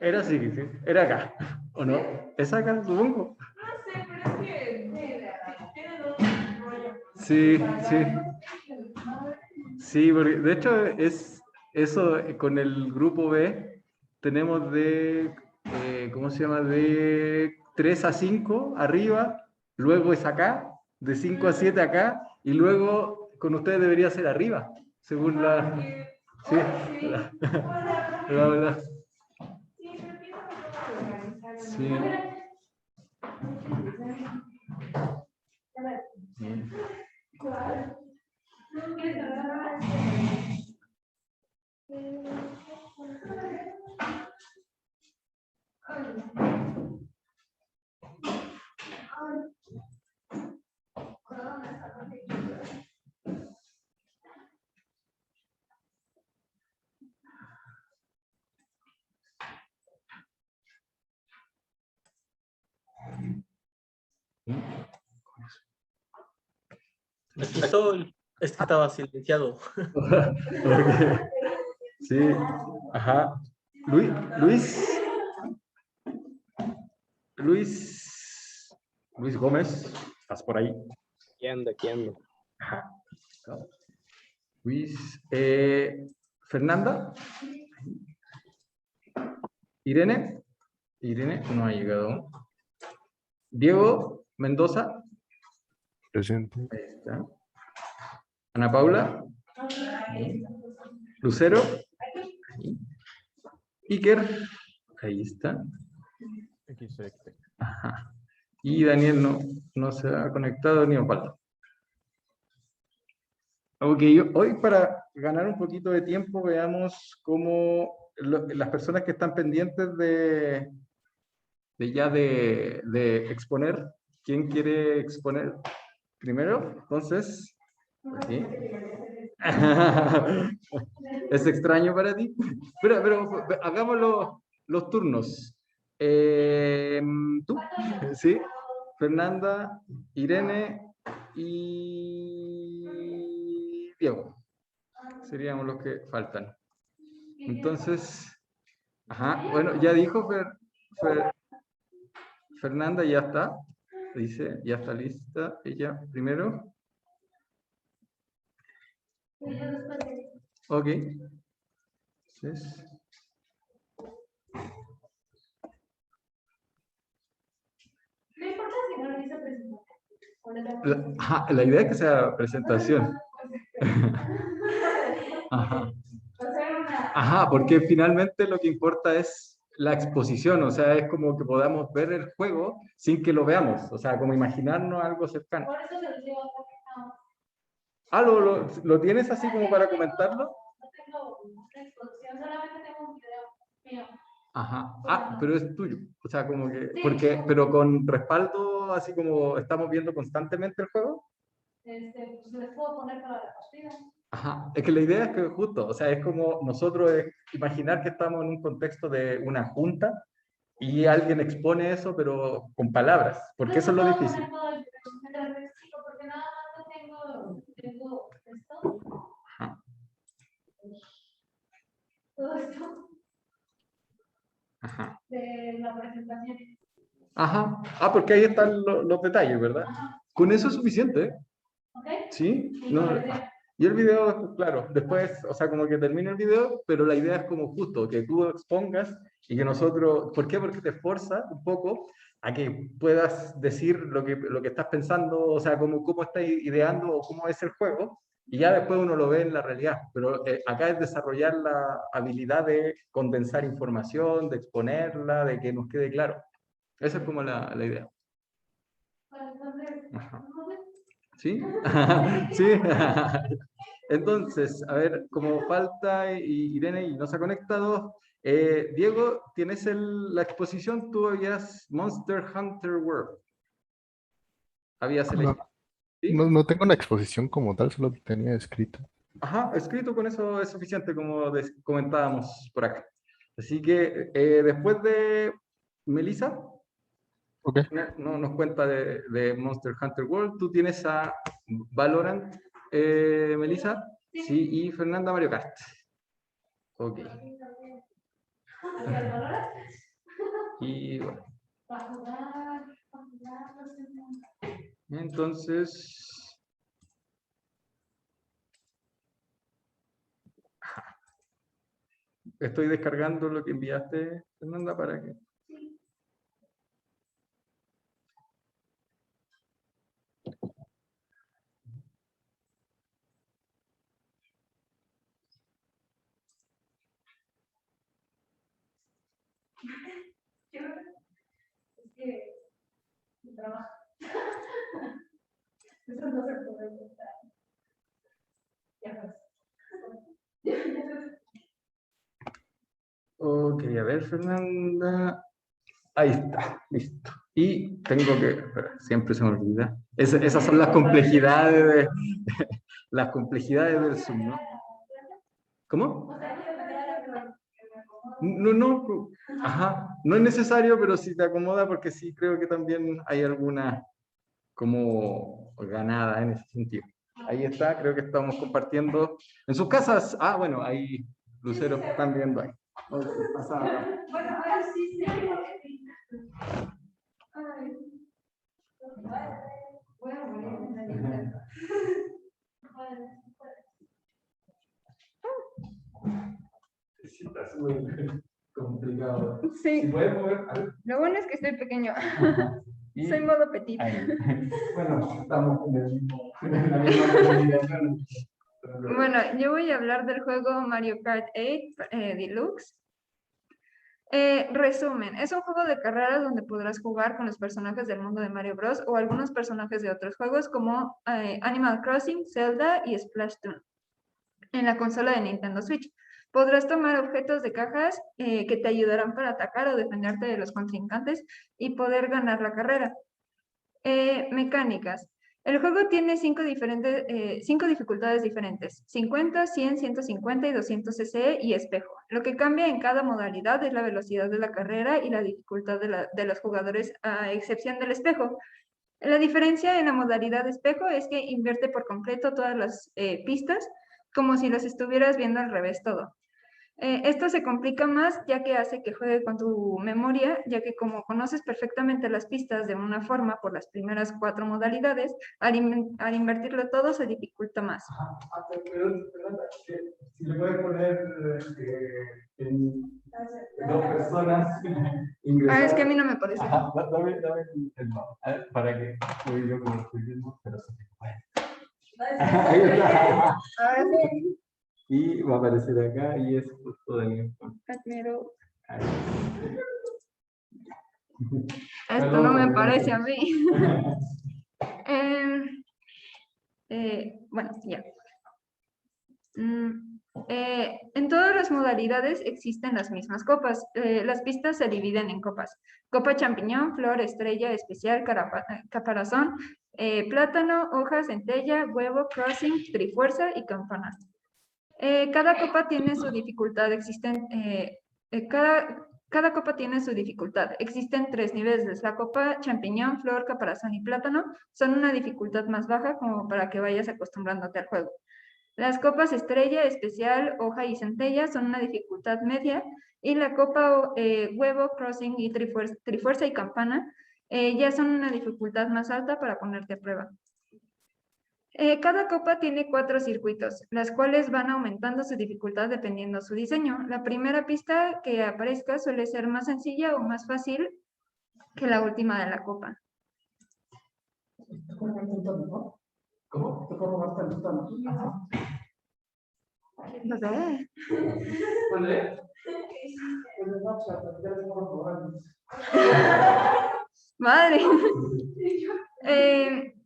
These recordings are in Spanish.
Era así, ¿sí? Era acá, ¿o no? ¿Es acá, supongo? No sé, pero es que tienen un rollo. Sí, sí. Sí, porque de hecho es eso con el grupo B, tenemos de, ¿cómo se llama? De 3 a 5 arriba, luego es acá, de 5 a 7 acá, y luego con ustedes debería ser arriba, según la... Sí, la. Sí. Bien. Aquí estoy. Es que estaba silenciado. Okay. Sí, ajá. Luis Gómez, ¿estás por ahí? Aquí ando, aquí ando. Ajá. Luis, Fernanda, Irene no ha llegado. Diego Mendoza, Presente. ahí está. Ana Paula, ahí. Lucero, ahí. Iker, ahí está. Aquí estoy. Ajá. Y Daniel no se ha conectado ni Osvaldo. Ok, hoy para ganar un poquito de tiempo veamos cómo las personas que están pendientes de exponer, ¿quién quiere exponer primero? Entonces, aquí. ¿Es extraño para ti? Pero hagamos los turnos. ¿Tú? ¿Sí? Fernanda, Irene y Diego. Seríamos los que faltan. Entonces, ajá, bueno, ya dijo Fernanda, ya está. Dice, ya está lista. Ella primero. Ok. Entonces, No importa si no lo hizo presentación. la idea es que sea presentación. Ajá. Ajá, porque finalmente lo que importa es la exposición, o sea, es como que podamos ver el juego sin que lo veamos, o sea, como imaginarnos algo cercano. Por eso se lo digo. Ah, ¿lo tienes así como para comentarlo? No tengo una exposición, solamente tengo un video mío. Ajá. Ah, pero es tuyo. O sea, como que, pero con respaldo, así como estamos viendo constantemente el juego. Pues les puedo poner para la partida. Ajá. Es que la idea es que justo, o sea, es como nosotros imaginar que estamos en un contexto de una junta y alguien expone eso, pero con palabras, porque eso es lo difícil. Porque nada más tengo esto. Ajá. Todo esto Ajá. de la presentación. Ajá. Ah, porque ahí están los detalles, ¿verdad? Ajá. Con eso es suficiente, ¿eh? ¿Ok? ¿Sí? Y No, con el video. y el video, claro, después, o sea, como que termina el video, pero la idea es como justo que tú expongas y que nosotros, ¿por qué? Porque te esfuerza un poco a que puedas decir lo que estás pensando, o sea, cómo estás ideando o cómo es el juego, y ya después uno lo ve en la realidad. Pero acá es desarrollar la habilidad de condensar información, de exponerla, de que nos quede claro. Esa es como la idea. Ajá. ¿Sí? Sí. Entonces, a ver, como falta Irene y no se ha conectado, Diego, ¿tienes la exposición? Tú habías Monster Hunter World. Habías elegido. ¿Sí? No tengo una exposición como tal, solo tenía escrito. Ajá, escrito con eso es suficiente, como comentábamos por acá. Así que después de Melissa, Ok. no nos cuenta de Monster Hunter World, tú tienes a Valorant, Melissa, sí, y Fernanda Mario Kart. Ok. ¿El valor? Y bueno, Para jugar, no sé. entonces, estoy descargando lo que enviaste, Fernanda, para que... Es que mi trabajo. Eso no se puede contar. Ya ves. Ok, a ver, Fernanda. Ahí está, listo. Y tengo que, espera, siempre se me olvida. Esas son las complejidades las complejidades del Zoom, ¿no? ¿Cómo? No, no, ajá, no es necesario, pero sí te acomoda porque sí creo que también hay alguna como ganada en ese sentido. Ahí está, creo que estamos compartiendo en sus casas. Ah, bueno, ahí Lucero están viendo ahí. Ok, pasa. Bueno, ahora sí se Ay. Voy a morir en el intento. Sí, está súper complicado. Sí, Si puedes mover. A ver. lo bueno es que estoy pequeño. Y Soy modo petit. ahí. Bueno, estamos en el mismo, en la misma comunicación. Bueno, yo voy a hablar del juego Mario Kart 8 Deluxe. Resumen, es un juego de carreras donde podrás jugar con los personajes del mundo de Mario Bros. O algunos personajes de otros juegos como Animal Crossing, Zelda y Splatoon en la consola de Nintendo Switch. Podrás tomar objetos de cajas que te ayudarán para atacar o defenderte de los contrincantes y poder ganar la carrera. Mecánicas. El juego tiene cinco dificultades diferentes: 50, 100, 150 y 200 cc y espejo. Lo que cambia en cada modalidad es la velocidad de la carrera y la dificultad de los jugadores, a excepción del espejo. La diferencia en la modalidad de espejo es que invierte por completo todas las pistas, como si las estuvieras viendo al revés todo. Esto se complica más ya que hace que juegue con tu memoria, ya que como conoces perfectamente las pistas de una forma por las primeras 4 modalidades, al invertirlo todo se dificulta más. Pero, si le puedes poner en 2 personas ingresar. Es que a mí no me parece. Ajá, dame el mouse. A ver, para que voy yo como estoy viendo, pero se puede. Ahí está. Ahora sí. Y va a aparecer acá y es justo del Primero, ahí. esto no me parece a mí. Bueno, ya. En todas las modalidades existen las mismas copas. Las pistas se dividen en copas: copa champiñón, flor, estrella, especial, caparazón, plátano, hoja, centella, huevo, crossing, trifuerza y campana. Cada copa tiene su dificultad. Cada copa tiene su dificultad. Existen 3 niveles. La copa champiñón, flor, caparazón y plátano son una dificultad más baja, como para que vayas acostumbrándote al juego. Las copas estrella, especial, hoja y centella son una dificultad media, y la copa huevo, crossing y trifuerza y campana ya son una dificultad más alta para ponerte a prueba. Cada copa tiene 4 circuitos, las cuales van aumentando su dificultad dependiendo su diseño. La primera pista que aparezca suele ser más sencilla o más fácil que la última de la copa. ¿Cómo? No sé. Madre.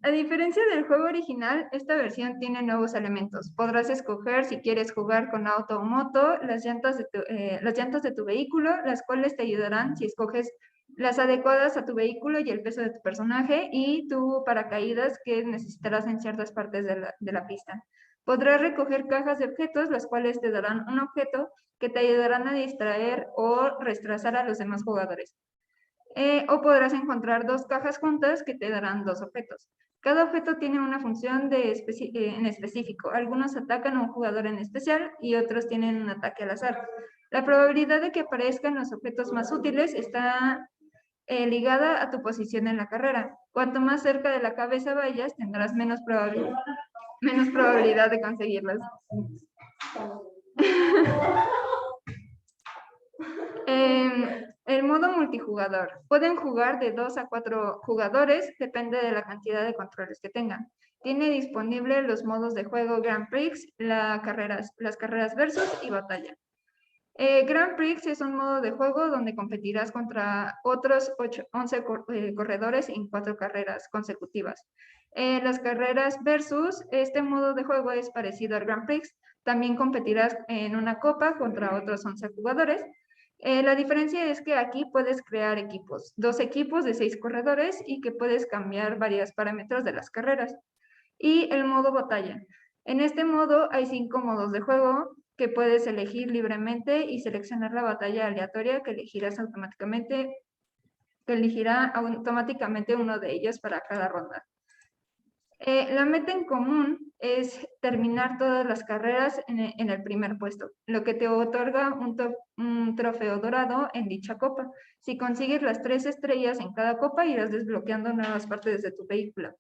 A diferencia del juego original, esta versión tiene nuevos elementos. Podrás escoger si quieres jugar con auto o moto, las llantas de tu vehículo, las cuales te ayudarán si escoges las adecuadas a tu vehículo y el peso de tu personaje, y tu paracaídas, que necesitarás en ciertas partes de la pista. Podrás recoger cajas de objetos, las cuales te darán un objeto que te ayudarán a distraer o retrasar a los demás jugadores. O podrás encontrar 2 cajas juntas que te darán 2 objetos. Cada objeto tiene una función en específico. Algunos atacan a un jugador en especial y otros tienen un ataque al azar. La probabilidad de que aparezcan los objetos más útiles está ligada a tu posición en la carrera. Cuanto más cerca de la cabeza vayas, tendrás menos probabilidad de conseguirlos. El modo multijugador. Pueden jugar de 2 a 4 jugadores, depende de la cantidad de controles que tengan. Tiene disponible los modos de juego Grand Prix, las carreras versus y batalla. Grand Prix es un modo de juego donde competirás contra otros 11 corredores en 4 carreras consecutivas. Las carreras versus, este modo de juego es parecido al Grand Prix. También competirás en una copa contra otros 11 jugadores. La diferencia es que aquí puedes crear equipos, 2 equipos de 6 corredores y que puedes cambiar varios parámetros de las carreras. Y el modo batalla. En este modo hay 5 modos de juego que puedes elegir libremente y seleccionar la batalla aleatoria que elegirá automáticamente uno de ellos para cada ronda. La meta en común es terminar todas las carreras en el primer puesto, lo que te otorga un trofeo dorado en dicha copa. Si consigues las 3 estrellas en cada copa, irás desbloqueando nuevas partes de tu vehículo.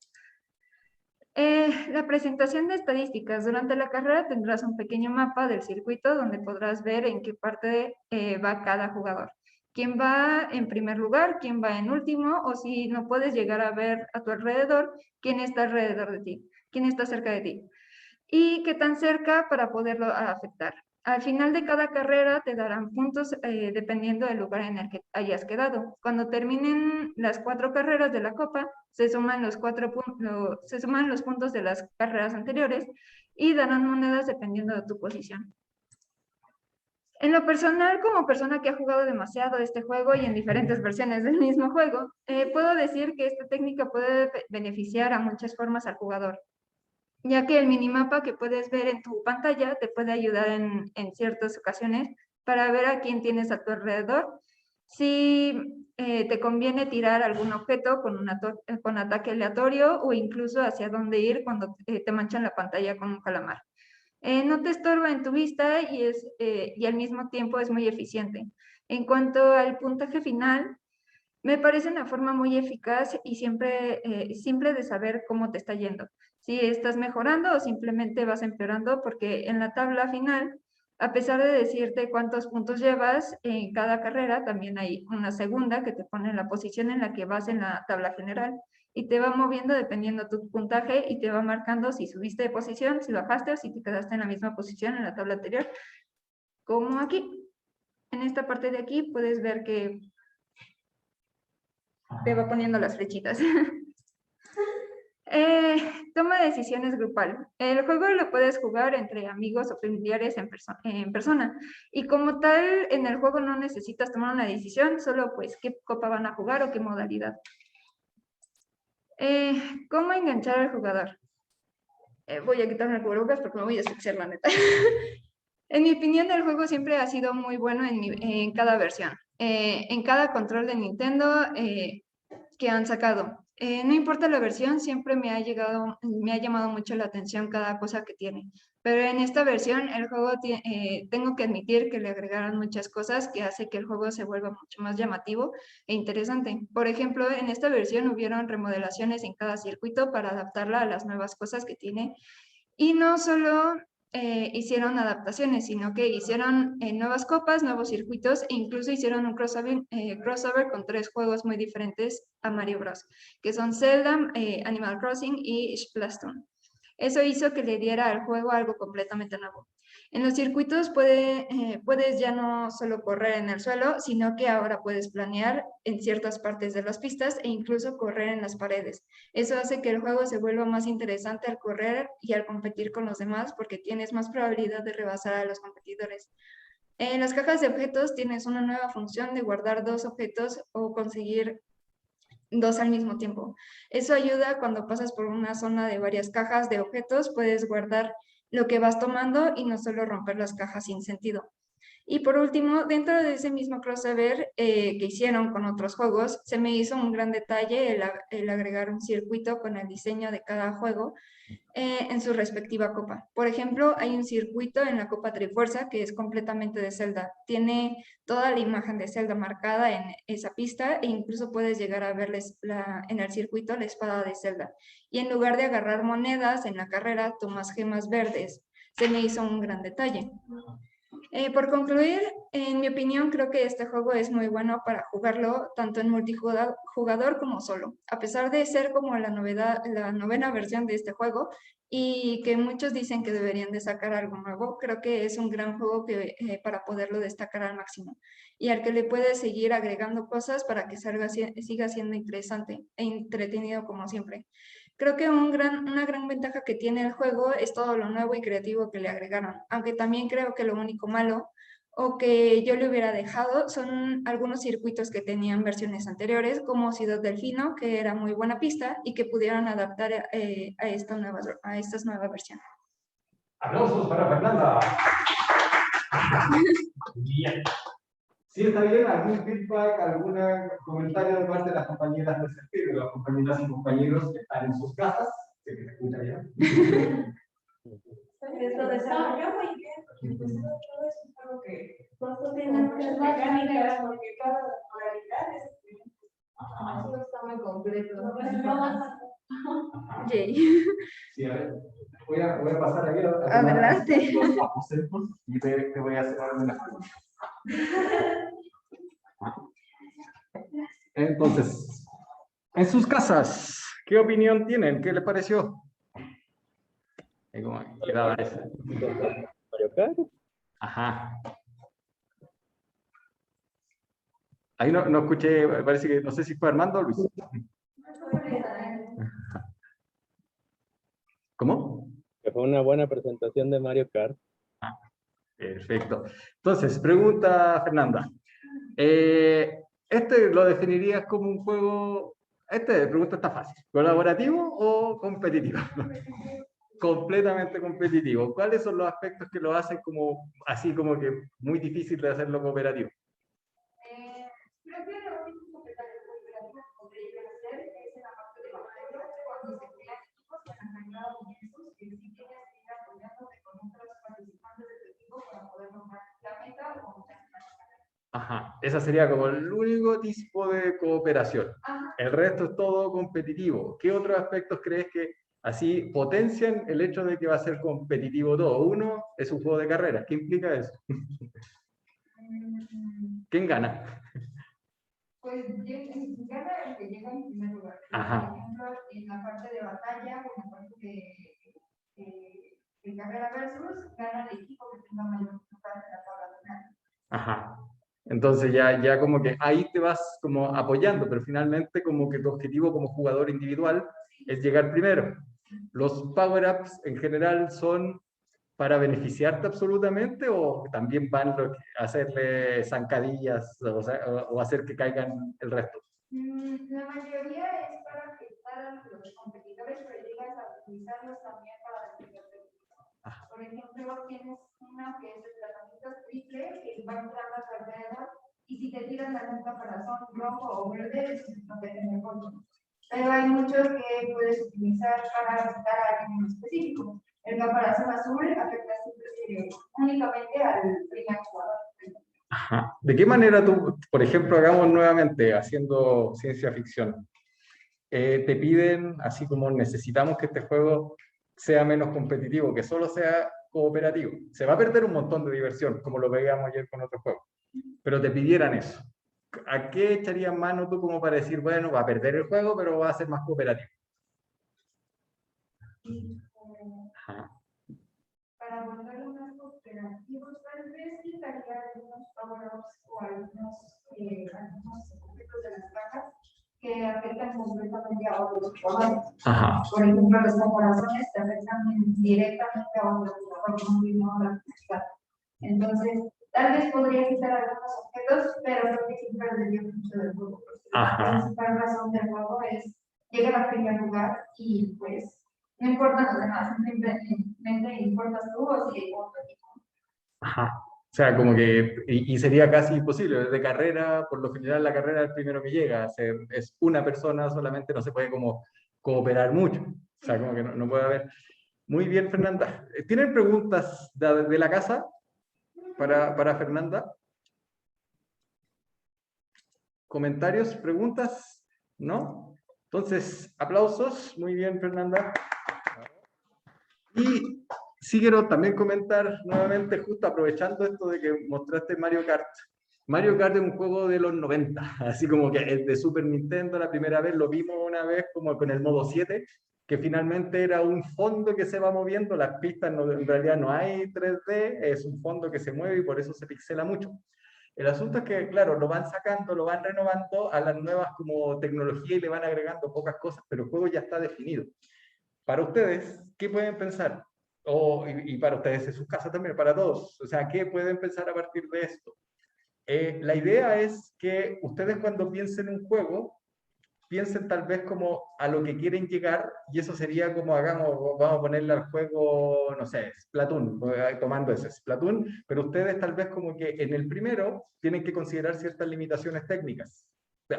La presentación de estadísticas. Durante la carrera tendrás un pequeño mapa del circuito donde podrás ver en qué parte va cada jugador. Quién va en primer lugar, quién va en último, o si no puedes llegar a ver a tu alrededor, quién está alrededor de ti, quién está cerca de ti. Y qué tan cerca para poderlo afectar. Al final de cada carrera te darán puntos dependiendo del lugar en el que hayas quedado. Cuando terminen las 4 carreras de la copa, se suman los puntos de las carreras anteriores y darán monedas dependiendo de tu posición. En lo personal, como persona que ha jugado demasiado este juego y en diferentes versiones del mismo juego, puedo decir que esta técnica puede beneficiar a muchas formas al jugador, ya que el minimapa que puedes ver en tu pantalla te puede ayudar en ciertas ocasiones para ver a quién tienes a tu alrededor. Si te conviene tirar algún objeto con ataque aleatorio o incluso hacia dónde ir cuando te manchan la pantalla con un calamar. No te estorba en tu vista y al mismo tiempo es muy eficiente. En cuanto al puntaje final, me parece una forma muy eficaz y simple de saber cómo te está yendo. Si estás mejorando o simplemente vas empeorando, porque en la tabla final, a pesar de decirte cuántos puntos llevas en cada carrera, también hay una segunda que te pone la posición en la que vas en la tabla general y te va moviendo dependiendo tu puntaje y te va marcando si subiste de posición, si bajaste o si te quedaste en la misma posición en la tabla anterior. Como aquí. En esta parte de aquí puedes ver que te va poniendo las flechitas. Toma de decisiones grupal. El juego lo puedes jugar entre amigos o familiares en persona. Y como tal, en el juego no necesitas tomar una decisión, solo pues qué copa van a jugar o qué modalidad. ¿Cómo enganchar al jugador? Voy a quitarme el cubrebocas porque me voy a asfixiar, la neta. En mi opinión, el juego siempre ha sido muy bueno en cada versión. En cada control de Nintendo que han sacado. No importa la versión, siempre me ha llamado mucho la atención cada cosa que tiene. Pero en esta versión, el juego tengo que admitir que le agregaron muchas cosas que hace que el juego se vuelva mucho más llamativo e interesante. Por ejemplo, en esta versión hubieron remodelaciones en cada circuito para adaptarla a las nuevas cosas que tiene. Y no solo hicieron adaptaciones, sino que hicieron nuevas copas, nuevos circuitos e incluso hicieron un crossover con 3 juegos muy diferentes a Mario Bros, que son Zelda, Animal Crossing y Splatoon. Eso hizo que le diera al juego algo completamente nuevo. En los circuitos puedes ya no solo correr en el suelo, sino que ahora puedes planear en ciertas partes de las pistas e incluso correr en las paredes. Eso hace que el juego se vuelva más interesante al correr y al competir con los demás porque tienes más probabilidad de rebasar a los competidores. En las cajas de objetos tienes una nueva función de guardar 2 objetos o conseguir 2 al mismo tiempo. Eso ayuda cuando pasas por una zona de varias cajas de objetos, puedes guardar lo que vas tomando y no solo romper las cajas sin sentido. Y por último, dentro de ese mismo crossover que hicieron con otros juegos, se me hizo un gran detalle el agregar un circuito con el diseño de cada juego en su respectiva copa. Por ejemplo, hay un circuito en la Copa Trifuerza que es completamente de Zelda. Tiene toda la imagen de Zelda marcada en esa pista e incluso puedes llegar a ver en el circuito la espada de Zelda. Y en lugar de agarrar monedas en la carrera, tomas gemas verdes. Se me hizo un gran detalle. Por concluir, en mi opinión, creo que este juego es muy bueno para jugarlo tanto en multijugador como solo. A pesar de ser como la novena versión de este juego y que muchos dicen que deberían de sacar algo nuevo, creo que es un gran juego para poderlo destacar al máximo y al que le puedes seguir agregando cosas para que siga siendo interesante e entretenido como siempre. Creo que una gran ventaja que tiene el juego es todo lo nuevo y creativo que le agregaron, aunque también creo que lo único malo o que yo le hubiera dejado son algunos circuitos que tenían versiones anteriores, como Ciudad Delfino, que era muy buena pista y que pudieron adaptar a estas nuevas versiones. ¡Aplausos para Fernanda! Bien. Sí, está bien. ¿Algún feedback, algún comentario de parte de las compañeras del sector, de las compañeras y compañeros que están en sus casas? Sé que te escuchan ya. Lo desarrolló muy bien. Todo eso es algo que tiene muchas mecánicas, porque cada modalidad es diferente. Eso está muy completo. Yay. Sí, a ver. Voy a pasar aquí a Adelante. los aposentos y te voy a hacer algunas preguntas. Entonces, en sus casas, ¿qué opinión tienen? ¿Qué les pareció? ¿Cómo quedaba eso? Mario Kart. Ajá. Ahí no escuché, parece que no sé si fue Armando o Luis. ¿Cómo? Que fue una buena presentación de Mario Kart. Perfecto. Entonces, pregunta Fernanda. ¿Lo definirías como un juego? Pregunta está fácil. ¿Colaborativo o competitivo? Completamente competitivo. ¿Cuáles son los aspectos que lo hacen como así como que muy difícil de hacerlo cooperativo? Creo que lo único que cooperativo podría llegar a hacer es en la parte de batalla, cuando se crean equipos que han generado comienzos que sí tienes que ir apoyándote con otros participantes de tu equipo para poder lograr la meta o la Ajá, esa sería como el único tipo de cooperación. Ajá. El resto es todo competitivo. ¿Qué otros aspectos crees que así potencian el hecho de que va a ser competitivo todo? Uno, es un juego de carreras. ¿Qué implica eso? ¿Quién gana? Pues gana el que llega en primer lugar. Ajá. Por ejemplo, en la parte de batalla o en la parte de carrera versus, gana el equipo que tenga mayor puntaje en la tabla final. Ajá. Entonces ya como que ahí te vas como apoyando, pero finalmente como que tu objetivo como jugador individual es llegar primero. ¿Los power-ups en general son para beneficiarte absolutamente o también van a hacerle zancadillas o hacer que caigan el resto? La mayoría es para afectar a los competidores, pero llegas a utilizarlos también para defenderte. Por ejemplo, tienes una que es el tratamiento triple, que va a entrar alrededor, y si te tiran algún caparazón rojo o verde, eso se protege en el fondo. Pero hay muchos que puedes utilizar para afectar a alguien en específico. El caparazón azul afecta únicamente al primer jugador. Ajá. ¿De qué manera tú, por ejemplo, hagamos nuevamente, haciendo ciencia ficción, te piden, así como necesitamos que este juego sea menos competitivo, que solo sea cooperativo? Se va a perder un montón de diversión, como lo veíamos ayer con otro juego, pero te pidieran eso. ¿A qué echarías mano tú como para decir, bueno, va a perder el juego, pero va a ser más cooperativo? Ajá. Para volverlo más cooperativo, tal vez quitaría algunos power-ups o algunos objetos de las cajas que afectan completamente a otros jugadores. Ajá. Por ejemplo, los comparazones te afectan directamente a otros jugadores. Entonces, tal vez podría quitar algunos objetos, pero creo que sí perdería mucho del juego. La principal razón del juego es llegar al primer lugar y pues no importa los demás, simplemente importas tú o si hay otro equipo. Ajá. O sea, como que, y sería casi imposible. De carrera, por lo general, la carrera es el primero que llega. Es una persona solamente, no se puede como cooperar mucho. O sea, como que no puede haber. Muy bien, Fernanda. ¿Tienen preguntas de la casa para Fernanda? ¿Comentarios, preguntas? ¿No? Entonces, aplausos. Muy bien, Fernanda. Y sí quiero también comentar nuevamente, justo aprovechando esto de que mostraste Mario Kart. Mario Kart es un juego de los 90, así como que el de Super Nintendo, la primera vez lo vimos una vez como con el modo 7, que finalmente era un fondo que se va moviendo, las pistas en realidad no hay 3D, es un fondo que se mueve y por eso se pixela mucho. El asunto es que, claro, lo van sacando, lo van renovando a las nuevas como tecnología y le van agregando pocas cosas, pero el juego ya está definido. Para ustedes, ¿qué pueden pensar? Y para ustedes en sus casas también, para todos. O sea, ¿qué pueden pensar a partir de esto? La idea es que ustedes cuando piensen en un juego, piensen tal vez como a lo que quieren llegar, y eso sería como vamos a ponerle al juego, no sé, Splatoon, tomando ese Splatoon, pero ustedes tal vez como que en el primero tienen que considerar ciertas limitaciones técnicas,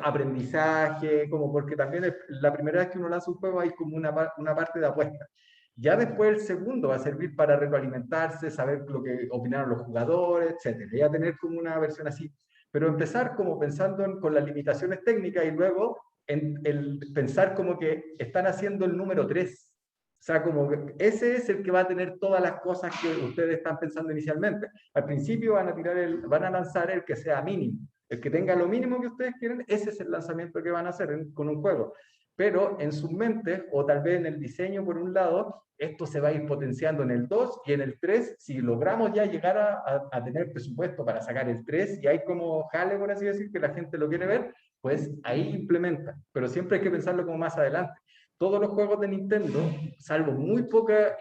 aprendizaje, como porque también la primera vez que uno lanza un juego hay como una parte de apuesta. Ya después el segundo va a servir para retroalimentarse, saber lo que opinaron los jugadores, etcétera. Ya tener como una versión así. Pero empezar como pensando con las limitaciones técnicas y luego en el pensar como que están haciendo el número 3. O sea, como que ese es el que va a tener todas las cosas que ustedes están pensando inicialmente. Al principio van a lanzar el que sea mínimo. El que tenga lo mínimo que ustedes quieren, ese es el lanzamiento que van a hacer con un juego. Pero en sus mentes, o tal vez en el diseño por un lado, esto se va a ir potenciando en el 2 y en el 3, si logramos ya llegar a tener presupuesto para sacar el 3 y hay como jale, por así decir, que la gente lo quiere ver, pues ahí implementa. Pero siempre hay que pensarlo como más adelante. Todos los juegos de Nintendo, salvo muy pocas,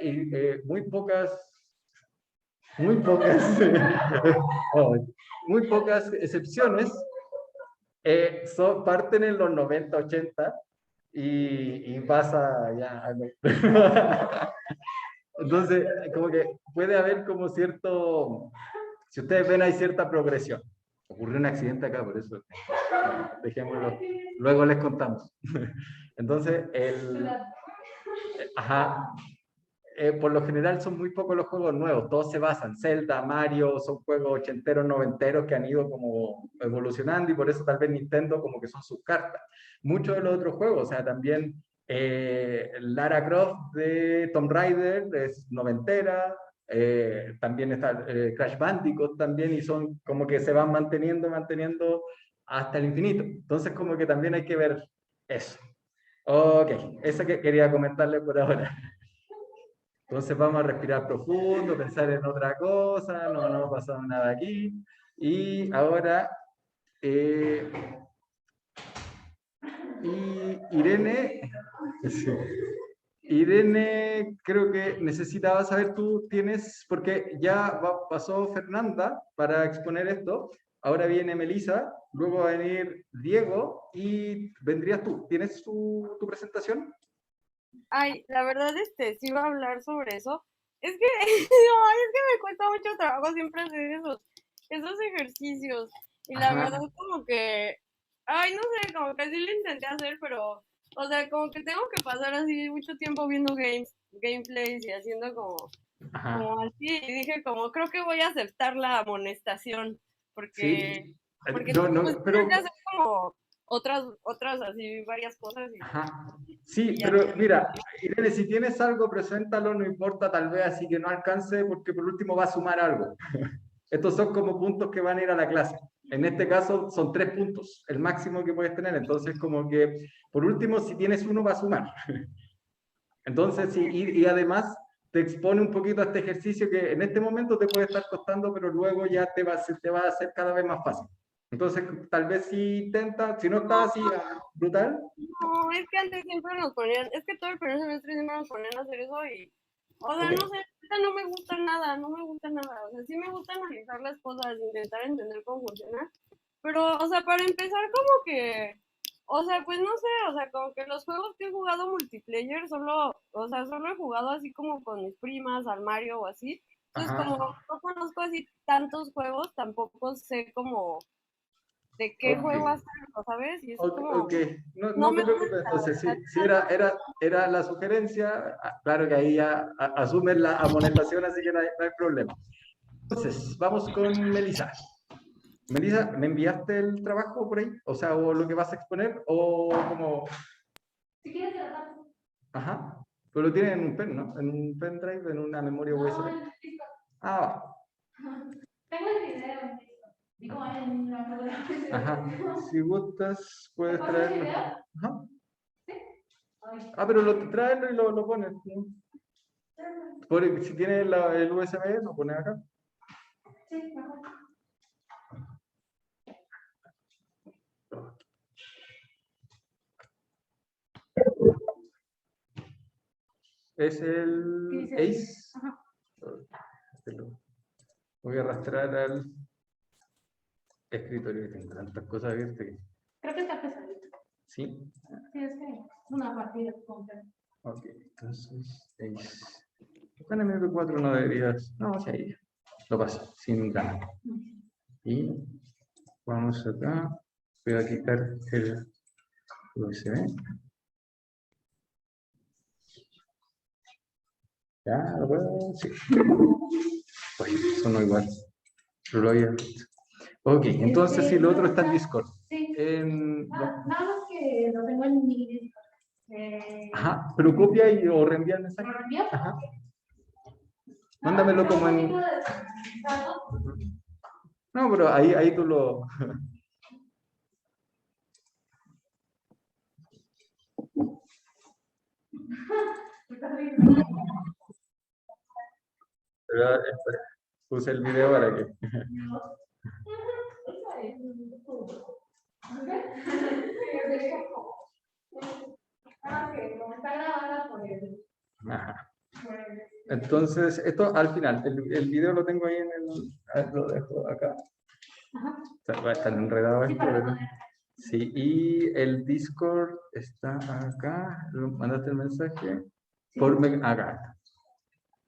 muy pocas excepciones, parten en los 90, 80 y pasa ya. Entonces, como que puede haber como cierto, si ustedes ven, hay cierta progresión. Ocurrió un accidente acá, por eso dejémoslo. Luego les contamos. Entonces, ajá, por lo general son muy pocos los juegos nuevos, todos se basan, Zelda, Mario, son juegos ochenteros, noventeros que han ido como evolucionando y por eso tal vez Nintendo como que son sus cartas. Muchos de los otros juegos, o sea, también Lara Croft de Tomb Raider es noventera, también está Crash Bandicoot también y son como que se van manteniendo hasta el infinito. Entonces como que también hay que ver eso. Ok, eso que quería comentarle por ahora. Entonces vamos a respirar profundo, pensar en otra cosa, no ha pasado nada aquí. Y ahora, eh, Irene, sí. Irene, creo que necesitaba saber, tú tienes, porque ya pasó Fernanda para exponer esto, ahora viene Melissa, luego va a venir Diego y vendrías tú. ¿Tienes tu presentación? Ay, la verdad, sí iba a hablar sobre eso. Es que, no, es que me cuesta mucho trabajo siempre hacer esos ejercicios. Y la Ajá. verdad, como que, ay, no sé, como que sí lo intenté hacer, pero, o sea, como que tengo que pasar así mucho tiempo viendo gameplays y haciendo Ajá. como así. Y dije, como, creo que voy a aceptar la amonestación, porque, Sí. porque No, pues no, tengo que pero hacer como otras así, varias cosas ajá. y Sí, ya. pero mira, Irene, si tienes algo, preséntalo, no importa, tal vez así que no alcance, porque por último va a sumar algo. Estos son como puntos que van a ir a la clase. En este caso son 3 puntos, el máximo que puedes tener. Entonces, como que, por último, si tienes uno, va a sumar. Entonces, sí, y además te expone un poquito a este ejercicio que en este momento te puede estar costando, pero luego ya te va a hacer cada vez más fácil. Entonces, tal vez si intenta, si no está así brutal. No, es que antes siempre nos ponían, es que todo el primer semestre siempre nos ponían a hacer eso y, o sea, Ok. no sé, ahorita no me gusta nada, no me gusta nada, o sea, sí me gusta analizar las cosas, intentar entender cómo funciona, pero, o sea, para empezar como que, o sea, pues no sé, o sea, como que los juegos que he jugado multiplayer solo, o sea, solo he jugado así como con mis primas, al Mario o así, Entonces, Ajá. como no conozco así tantos juegos, tampoco sé como de qué Ok. juego hacerlo, ¿sabes? Y es Ok, como, ok. No, no no te me preocupes, gusta. O entonces, sea, sí era la sugerencia, claro que ahí ya asumen la amonestación, así que no hay problema. Entonces, vamos con Melissa. Melissa, ¿me enviaste el trabajo por ahí? O sea, o lo que vas a exponer, o como... Si quieres, te lo paso. Ajá. Pero lo tienes en un pen, ¿no? En un pendrive, en una memoria No, USB. listo. Ah, va. Tengo el video en listo. Digo, en la fotografía. Ajá. Si gustas, ¿Te puedes paso el traerlo. video? Ajá. Ay. Ah, pero tráelo y lo pones. ¿No? Si tienes el USB, lo pones acá. Sí, mejor. Es el ¿Qué dice? Ace. Ajá. Te lo voy a arrastrar al escritorio, que tengo tantas cosas abiertas que... Creo que está pesadito. Sí. Sí, es que es una partida completa. Ok, entonces Ace. Bueno, en MP4 no deberías... No, sí, ahí. Lo paso, sin ganas. Y vamos acá. Voy a quitar el USB. Ya, lo puedo, sí. Oye, sonó igual. Pero lo había visto. Ok, entonces si lo otro está en Discord. Sí. No. Nada más que lo tengo en mi Discord. Ajá, pero copia o reenvía el ¿Me mensaje. lo reenvío? Ajá. Mándamelo como en... No, pero ahí tú lo... Pero, puse el video para que... Ajá. Entonces, esto al final, el video lo tengo ahí en el... Lo dejo acá. Va a estar enredado esto, pero... Sí, y el Discord está acá. ¿Mandaste el mensaje? Acá.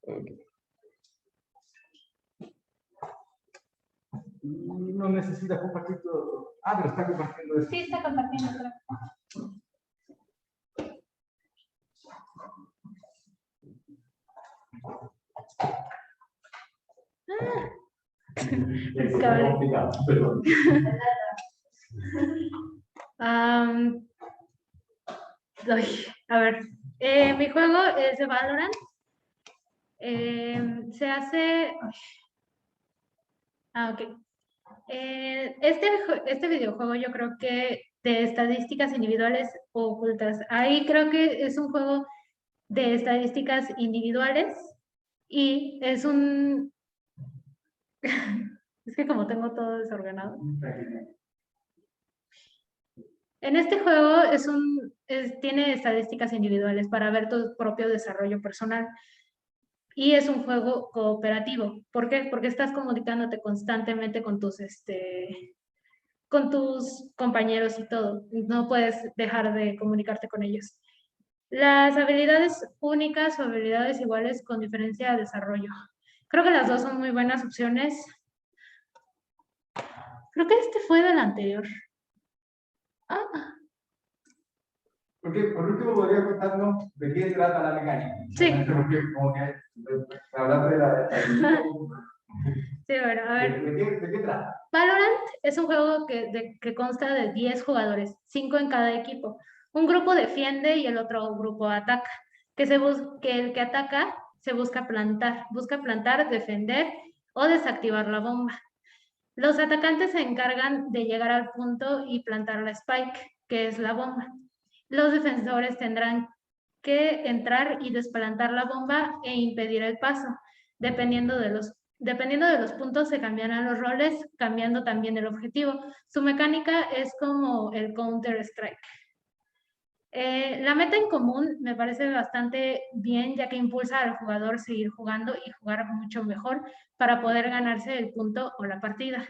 Ok. Y no necesitas compartir todo. Ah, pero está compartiendo eso. Sí, está compartiendo. Creo. Es complicado, perdón. A ver, mi juego es de Valorant. Se hace... Ah, ok. Este videojuego yo creo que de estadísticas individuales ocultas. Ahí creo que es un juego de estadísticas individuales y es un... Es que como tengo todo desordenado. En este juego tiene estadísticas individuales para ver tu propio desarrollo personal. Y es un juego cooperativo. ¿Por qué? Porque estás comunicándote constantemente con tus compañeros y todo. No puedes dejar de comunicarte con ellos. Las habilidades únicas o habilidades iguales con diferencia de desarrollo. Creo que las dos son muy buenas opciones. Creo que este fue del anterior. Ah, Porque por último podría contarnos de qué trata la mecánica. Sí. Porque como que hablar de la... sí, bueno, a ver. ¿De qué trata? Valorant es un juego que consta de 10 jugadores, 5 en cada equipo. Un grupo defiende y el otro grupo ataca. Que el que ataca se busca plantar, defender o desactivar la bomba. Los atacantes se encargan de llegar al punto y plantar la spike, que es la bomba. Los defensores tendrán que entrar y desplantar la bomba e impedir el paso. Dependiendo de los puntos se cambiarán los roles, cambiando también el objetivo. Su mecánica es como el Counter-Strike. La meta en común me parece bastante bien, ya que impulsa al jugador a seguir jugando y jugar mucho mejor para poder ganarse el punto o la partida.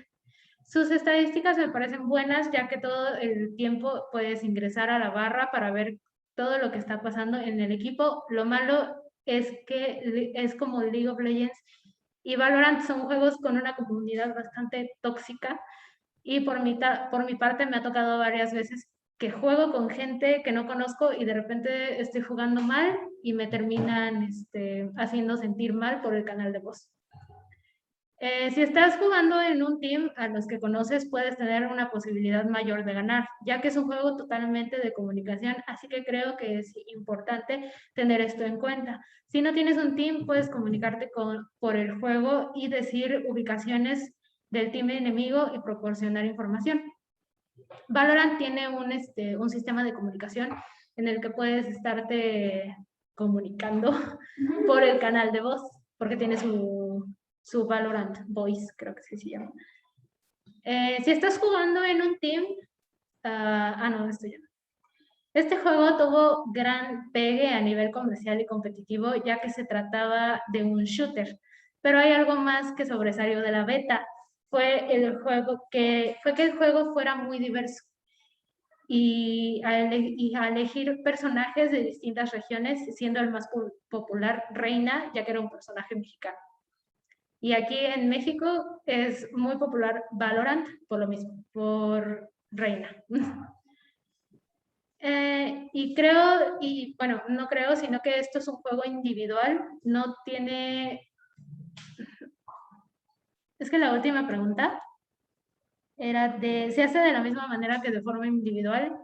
Sus estadísticas me parecen buenas, ya que todo el tiempo puedes ingresar a la barra para ver todo lo que está pasando en el equipo. Lo malo es que es como League of Legends, Y Valorant son juegos con una comunidad bastante tóxica. Y por mi parte me ha tocado varias veces que juego con gente que no conozco y de repente estoy jugando mal y me terminan haciendo sentir mal por el canal de voz. Si estás jugando en un team a los que conoces, puedes tener una posibilidad mayor de ganar, ya que es un juego totalmente de comunicación, así que creo que es importante tener esto en cuenta. Si no tienes un team, puedes comunicarte por el juego y decir ubicaciones del team enemigo y proporcionar información. Valorant tiene un sistema de comunicación en el que puedes estarte comunicando por el canal de voz, porque tiene su Valorant Voice, creo que sí se llama. Si estás jugando en un team, no, esto ya no. Este juego tuvo gran pegue a nivel comercial y competitivo, ya que se trataba de un shooter, pero hay algo más que sobresalió de la beta, fue que el juego fuera muy diverso y a elegir personajes de distintas regiones, siendo el más popular Reina, ya que era un personaje mexicano. Y aquí en México es muy popular Valorant por lo mismo, por Reina. Bueno, no creo, sino que esto es un juego individual, no tiene... Es que la última pregunta era ¿se hace de la misma manera que de forma individual?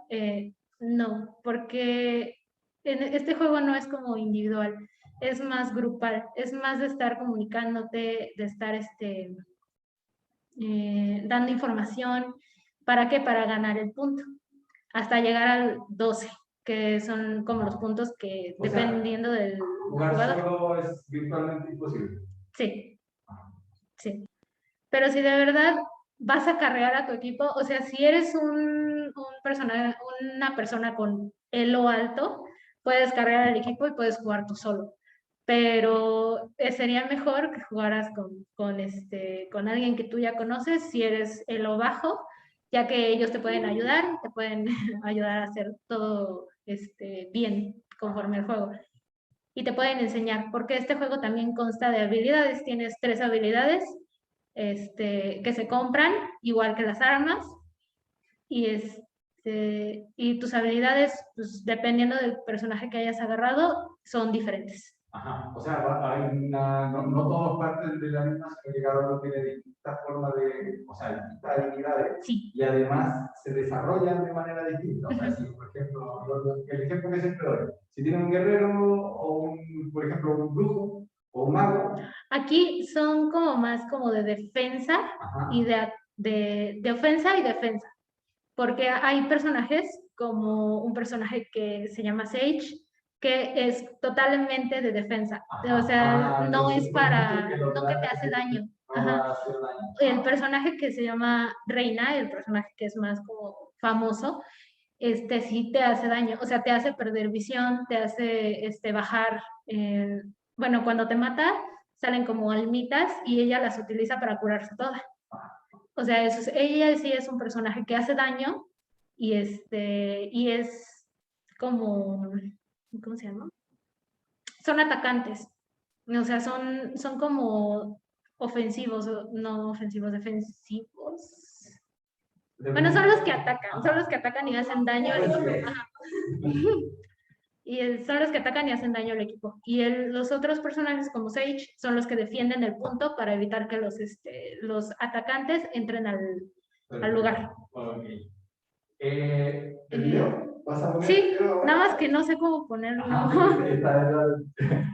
No, porque este juego no es como individual, es más grupal, es más de estar comunicándote, de estar dando información. ¿Para qué? Para ganar el punto, hasta llegar al 12, que son como los puntos que dependiendo del jugador. Solo es virtualmente imposible. Sí, sí. Pero si de verdad vas a cargar a tu equipo, o sea, si eres una persona con elo alto, puedes cargar al equipo y puedes jugar tú solo. Pero sería mejor que jugaras con alguien que tú ya conoces, si eres elo bajo, ya que ellos te pueden ayudar ayudar a hacer todo bien conforme al juego. Y te pueden enseñar, porque este juego también consta de habilidades. Tienes 3 habilidades que se compran, igual que las armas, y tus habilidades, pues, dependiendo del personaje que hayas agarrado, son diferentes. Ajá, o sea, no todos parten de la misma, sino que cada uno tiene distintas formas distintas habilidades, sí. Y además se desarrollan de manera distinta. O sea, si, por ejemplo, el ejemplo que siempre doy, si tiene un guerrero o por ejemplo, un brujo o un mago. Aquí son como más como de defensa. Ajá. Y de ofensa y defensa, porque hay personajes como un personaje que se llama Sage, que es totalmente de defensa. Ajá. O sea, no es para, no que te hace daño. Ajá. El personaje que se llama Reina, el personaje que es más como famoso, sí te hace daño, o sea, te hace perder visión, te hace bajar, bueno, cuando te mata, salen como almitas y ella las utiliza para curarse toda. O sea, ella sí es un personaje que hace daño y es como, ¿cómo se llama? Son atacantes, o sea, son como ofensivos, no ofensivos, defensivos. Bueno, son los que atacan y hacen daño al equipo. Ajá. Y son los que atacan y hacen daño al equipo. Y los otros personajes como Sage son los que defienden el punto para evitar que los atacantes entren al lugar. Okay. ¿El video? ¿Vas a poner sí, el video? Nada más que no sé cómo ponerlo.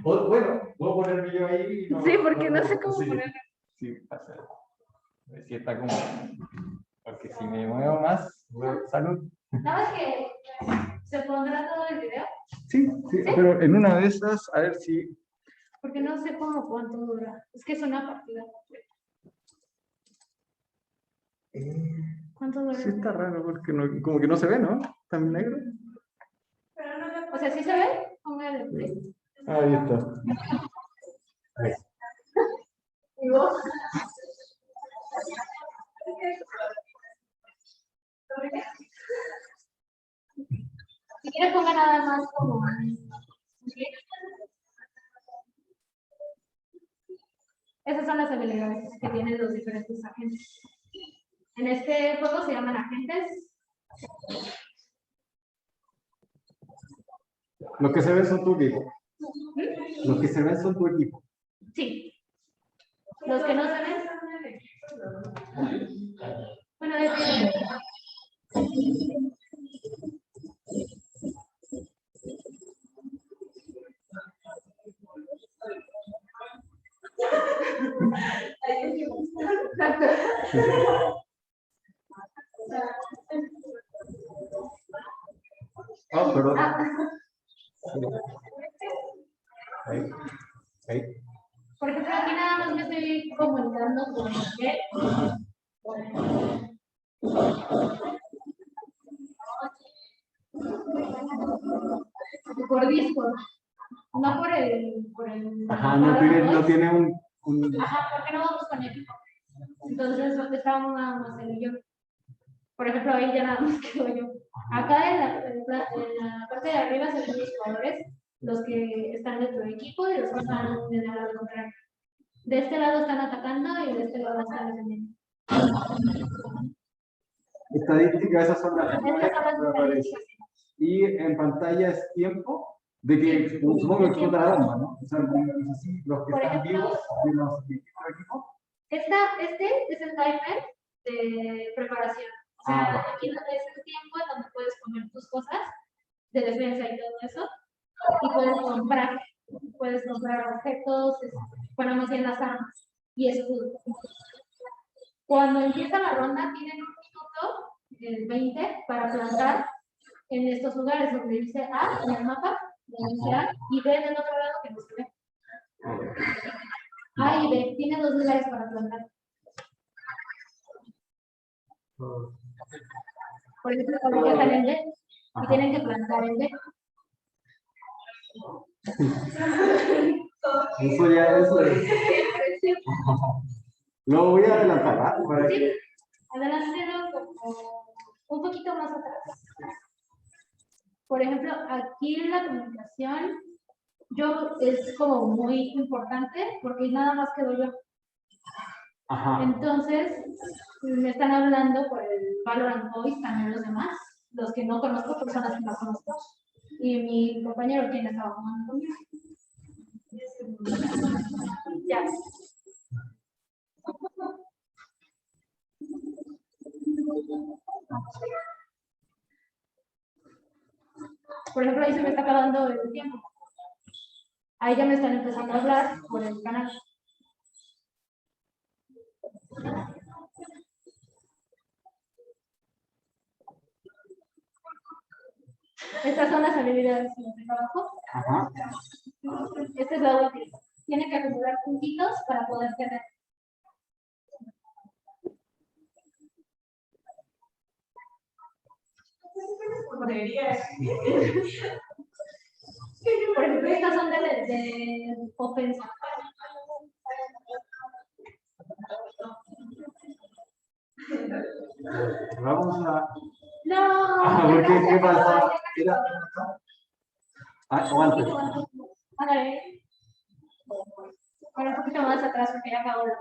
Bueno, puedo poner el video ahí. Sí, porque no sé cómo ponerlo. Sí, pasa. A ver si está como... Porque si me muevo más, salud. Nada más que se pondrá todo el video. Sí, pero en una de esas, a ver si... Porque no sé cuánto dura. Es que es una partida completa. ¿Cuánto dura? Sí, está raro, porque como que no se ve, ¿no? Está en negro. O sea, ¿sí se ve? Póngale play. Ahí está. Ahí. ¿Y vos? Si quieres ponga nada más como... Esas son las habilidades que tienen los diferentes agentes. En este juego se llaman agentes. Los que se ven son tu equipo. Los que se ven son tu equipo. Sí. Los que no se ven. Bueno, Oh, perdón. Ahí. Ahí. por ejemplo, aquí nada más me estoy comunicando con él. Por Discord. No por el Ajá, no tiene un... Ajá, porque no vamos con equipo. Entonces, estábamos nada más él y yo. Por ejemplo, ahí ya nada más quedo yo. Acá en la parte de arriba se ven los jugadores, los que están de tu equipo y los que están en el lado contrario. De este lado están atacando y de este lado están defendiendo. Estadísticas, esas son las Estas son las estadísticas. Y en pantalla es tiempo de que supongo que explota la bomba, ¿no? O sea, así, los que Por están ejemplo, vivos de los equipos. Este es el timer de preparación. O sea, aquí es el tiempo en donde puedes poner tus cosas de defensa y todo eso. Y puedes comprar objetos, bueno, más bien las armas y escudos. Cuando empieza la ronda, tienen un minuto, 20, para plantar en estos lugares donde dice A en el mapa, donde dice A, y B del otro lado que no se ve. A y B, tienen 2 lugares para plantar. Por ejemplo, ahorita están en B y tienen que plantar en B. Eso ya es. Lo voy a adelantar, ¿ah? Para Sí, que... adelántelo como un poquito más atrás. Por ejemplo, aquí en la comunicación, es como muy importante porque nada más quedo yo. Ajá. Entonces, me están hablando por el Valorant Voice también los demás, los que no conozco, personas que no conozco. Y mi compañero, quien estaba jugando conmigo. Ya. Por ejemplo, ahí se me está acabando el tiempo. Ahí ya me están empezando a hablar por el canal. Estas son las habilidades de trabajo. Ajá. Esta es la última. Tiene que acumular puntitos para poder tener. Por ejemplo, estas son de ofensa. Vamos a... No. ¿Por qué? ¿Qué pasó? Era... o antes. Ándale. Bueno, un poquito más atrás porque ya acabó la...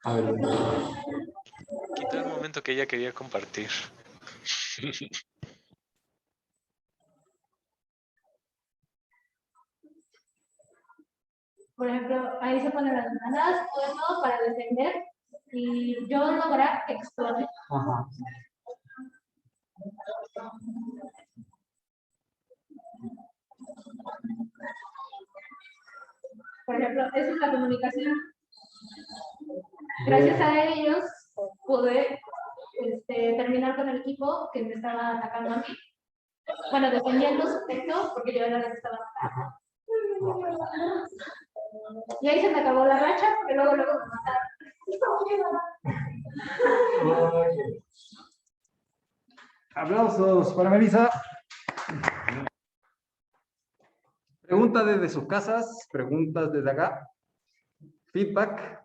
A ver. Quita el momento que ella quería compartir. Por ejemplo, ahí se ponen las granadas, todo para defender y yo lograr que explote. Ajá. Por ejemplo, esa es la comunicación. Gracias a ellos pude terminar con el equipo que me estaba atacando a mí. Bueno, defendiendo su pecho porque yo era la que estaba atacando. Y ahí se me acabó la racha porque luego me mataron. Aplausos para Melissa. Preguntas desde sus casas, preguntas desde acá. Feedback.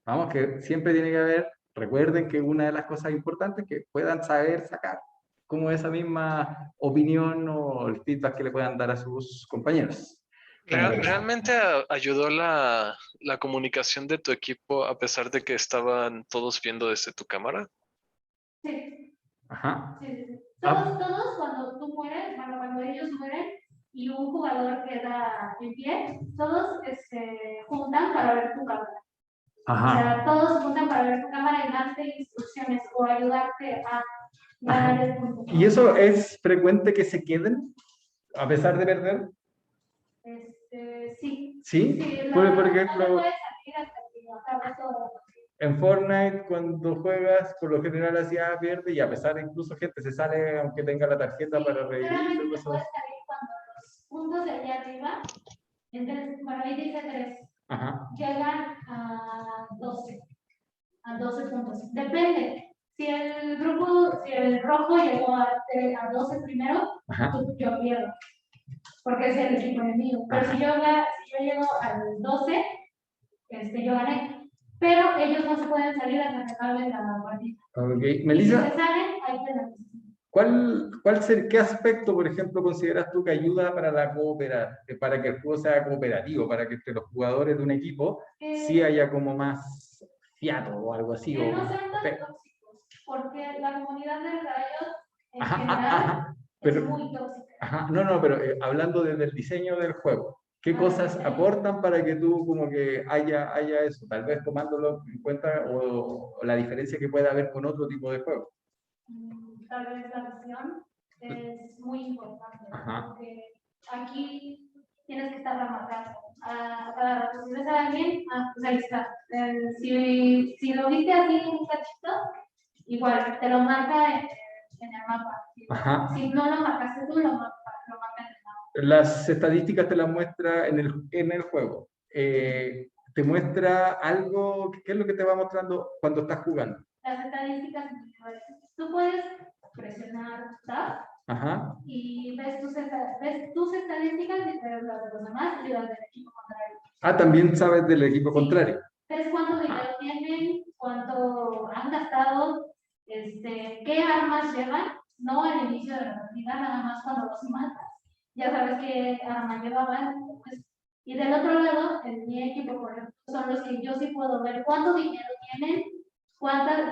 Vamos, que siempre tiene que haber. Recuerden que una de las cosas importantes es que puedan saber sacar como esa misma opinión o el feedback que le puedan dar a sus compañeros. ¿Realmente ayudó la comunicación de tu equipo a pesar de que estaban todos viendo desde tu cámara? Sí, Ajá. sí, sí, sí. Ah. Todos cuando tú mueres, bueno, cuando ellos mueren y un jugador queda en pie, todos juntan para ver tu cámara. O Ajá. sea, todos se juntan para ver tu cámara y darte instrucciones o ayudarte a ganar el punto. ¿Y eso es frecuente que se queden a pesar de perder? Sí. ¿Sí? Sí, Por no te ejemplo, puedes salir hasta que acabes todo. en Fortnite, cuando juegas, por lo general así pierde y a pesar de incluso gente se sale aunque tenga la tarjeta para revivir. Solamente te puedes salir cuando los puntos de allá arriba, entonces, bueno, ahí dice 3, Ajá. llegan a 12 puntos. Depende. Si el rojo llegó a 12 primero, yo pierdo, porque es el equipo enemigo. Pero si yo llego al 12, yo gané. Pero ellos no se pueden salir hasta que acaben la partida. Ok. Y si Melissa, se salen, hay penalización. ¿qué aspecto, por ejemplo, consideras tú que ayuda para para que el juego sea cooperativo, para que entre los jugadores de un equipo sí haya como más fiato o algo así? Que no sean tan tóxicos, porque la comunidad de Riot en general pero, es muy tóxica. No, pero hablando desde el diseño del juego, ¿qué cosas aportan para que tú como que haya eso? Tal vez tomándolo en cuenta o la diferencia que pueda haber con otro tipo de juego. Tal vez la visión es muy importante, porque aquí tienes que estar remarcando a cada rato. Si ves a alguien, pues ahí está. Si lo viste así en un cachito, igual te lo marca en el mapa. Si no lo marcaste tú, lo marca en el mapa. Las estadísticas te las muestra en el juego. Te muestra algo, ¿qué es lo que te va mostrando cuando estás jugando? Las estadísticas, tú puedes presionar Tab y ves tus estadísticas y ves las de los demás y las del equipo contrario. También sabes del equipo contrario. Ves cuánto dinero tienen, cuánto han gastado, qué armas llevan, no al inicio de la partida, nada más cuando los matas. Ya sabes qué arma llevaban. Pues, y del otro lado, en mi equipo, por ejemplo, son los que yo sí puedo ver cuánto dinero tienen,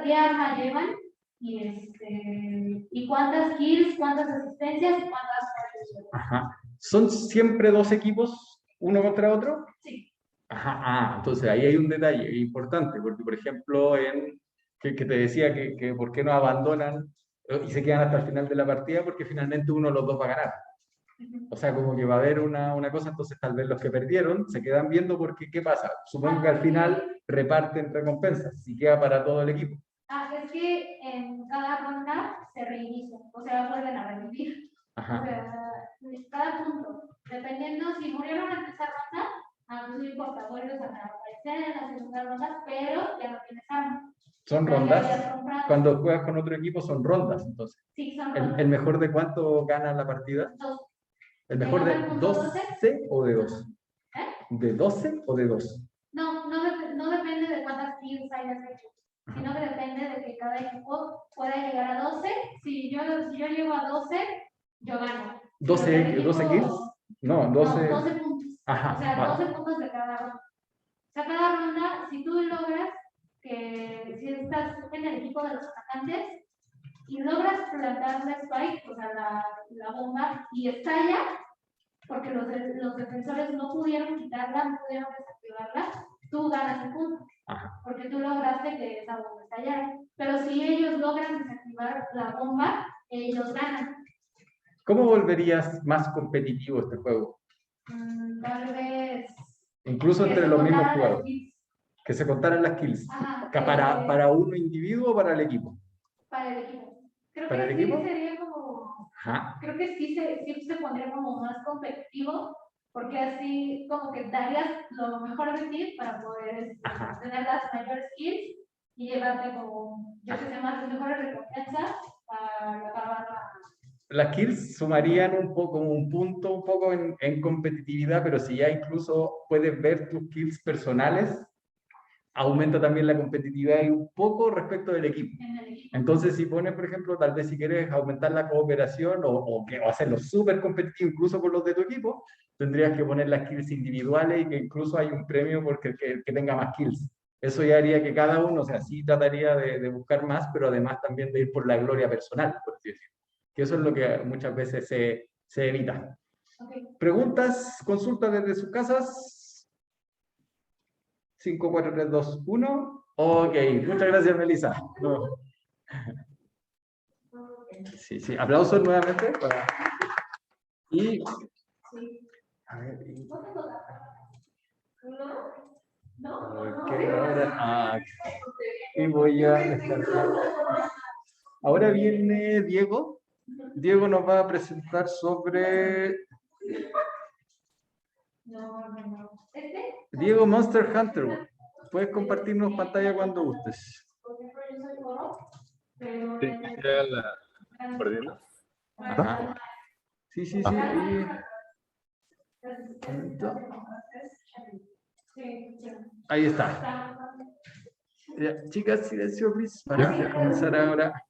qué arma llevan y cuántas kills, cuántas asistencias y cuántas muertes. ¿Son siempre dos equipos, uno contra otro? Sí. Entonces ahí hay un detalle importante, porque por ejemplo, que te decía que por qué no abandonan y se quedan hasta el final de la partida, porque finalmente uno de los dos va a ganar. O sea, como que va a haber una cosa, entonces tal vez los que perdieron se quedan viendo porque ¿qué pasa? Supongo que al final reparten recompensas, si queda para todo el equipo. Es que en cada ronda se reinicia, o sea, vuelven a revivir. O sea, cada punto, dependiendo si murieron en esa ronda, no importa, vuelves a aparecer en la segunda ronda, pero ya no tienes arma. ¿Son rondas? Cuando juegas con otro equipo son rondas, entonces. Sí, son rondas. ¿El mejor de cuánto gana la partida? 2. ¿El mejor de 12 o de 2? ¿De 12 o de 2? No depende de cuántas kills hayas hecho, sino que depende de que cada equipo pueda llegar a 12. Si yo llego a 12, yo gano. ¿12 kills? No, 12 puntos. O sea, 12 puntos de cada ronda. O sea, cada ronda, si tú logras si estás en el equipo de los atacantes y logras plantar la spike, o sea, la bomba, y estalla, porque los defensores no pudieron quitarla, no pudieron desactivarla, tú ganas el punto. Porque tú lograste que esa bomba estallara. Pero si ellos logran desactivar la bomba, ellos ganan. ¿Cómo volverías más competitivo este juego? Tal vez. Incluso entre los mismos jugadores. Que se contaran las kills. ¿Para uno individuo o para el equipo? Para el equipo. Creo ¿Para que el equipo? Sí sería como. Creo que sí se pondría como más competitivo, porque así como que darías lo mejor de ti para poder tener las mayores kills y llevarte como, yo que sé, más mejores recompensas para acabar Las kills sumarían un punto un poco en competitividad, pero si ya incluso puedes ver tus kills personales, aumenta también la competitividad y un poco respecto del equipo. Entonces, si pones, por ejemplo, tal vez si quieres aumentar la cooperación o hacerlo súper competitivo incluso con los de tu equipo, tendrías que poner las kills individuales y que incluso hay un premio porque el que tenga más kills. Eso ya haría que cada uno, o sea, sí trataría de buscar más, pero además también de ir por la gloria personal, por así decirlo. Que eso es lo que muchas veces se evita. ¿Preguntas, consultas desde sus casas? 5, 4, 3, 2, 1. Ok, muchas gracias, Melissa. No. Sí, sí, aplausos nuevamente. Y. A ver. Ok, ahora. Y voy a descargar. Ahora viene Diego. Diego nos va a presentar sobre. Diego Monster Hunter. Puedes compartirnos pantalla cuando gustes. Sí, ya la perdiendo. Ajá. Sí, sí, sí. Ahí está. Ya, chicas, silencio, please. Para comenzar ahora.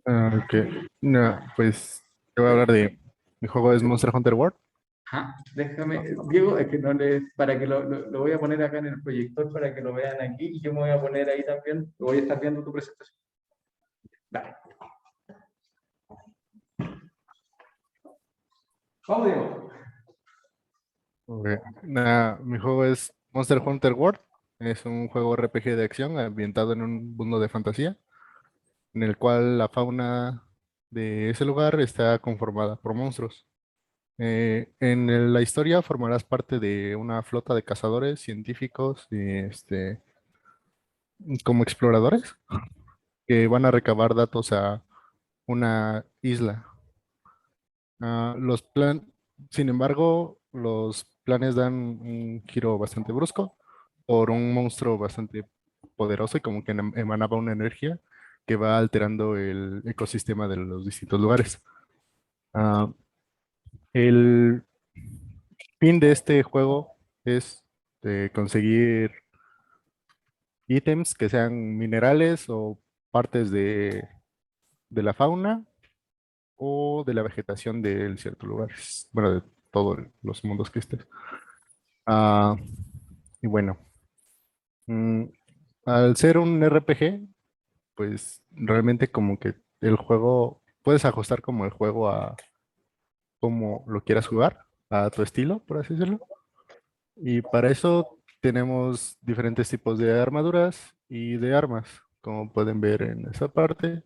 Ok. No, pues te voy a hablar de mi juego es Monster Hunter World. Ajá. Déjame, Diego, es que no le, para que lo voy a poner acá en el proyector para que lo vean aquí y yo me voy a poner ahí también. Voy a estar viendo tu presentación. Dale. Vamos, Diego. Ok. Mi juego es Monster Hunter World. Es un juego RPG de acción ambientado en un mundo de fantasía, en el cual la fauna de ese lugar está conformada por monstruos. La historia formarás parte de una flota de cazadores, científicos y como exploradores que van a recabar datos a una isla. Sin embargo, los planes dan un giro bastante brusco por un monstruo bastante poderoso y como que emanaba una energía que va alterando el ecosistema de los distintos lugares. Ah, el fin de este juego es conseguir ítems que sean minerales o partes de la fauna o de la vegetación de ciertos lugares. Bueno, de todos los mundos que estés. Ah, y bueno, mm, al ser un RPG, pues realmente como que el juego, puedes ajustar como el juego a cómo lo quieras jugar, a tu estilo, por así decirlo. Y para eso tenemos diferentes tipos de armaduras y de armas. Como pueden ver en esa parte,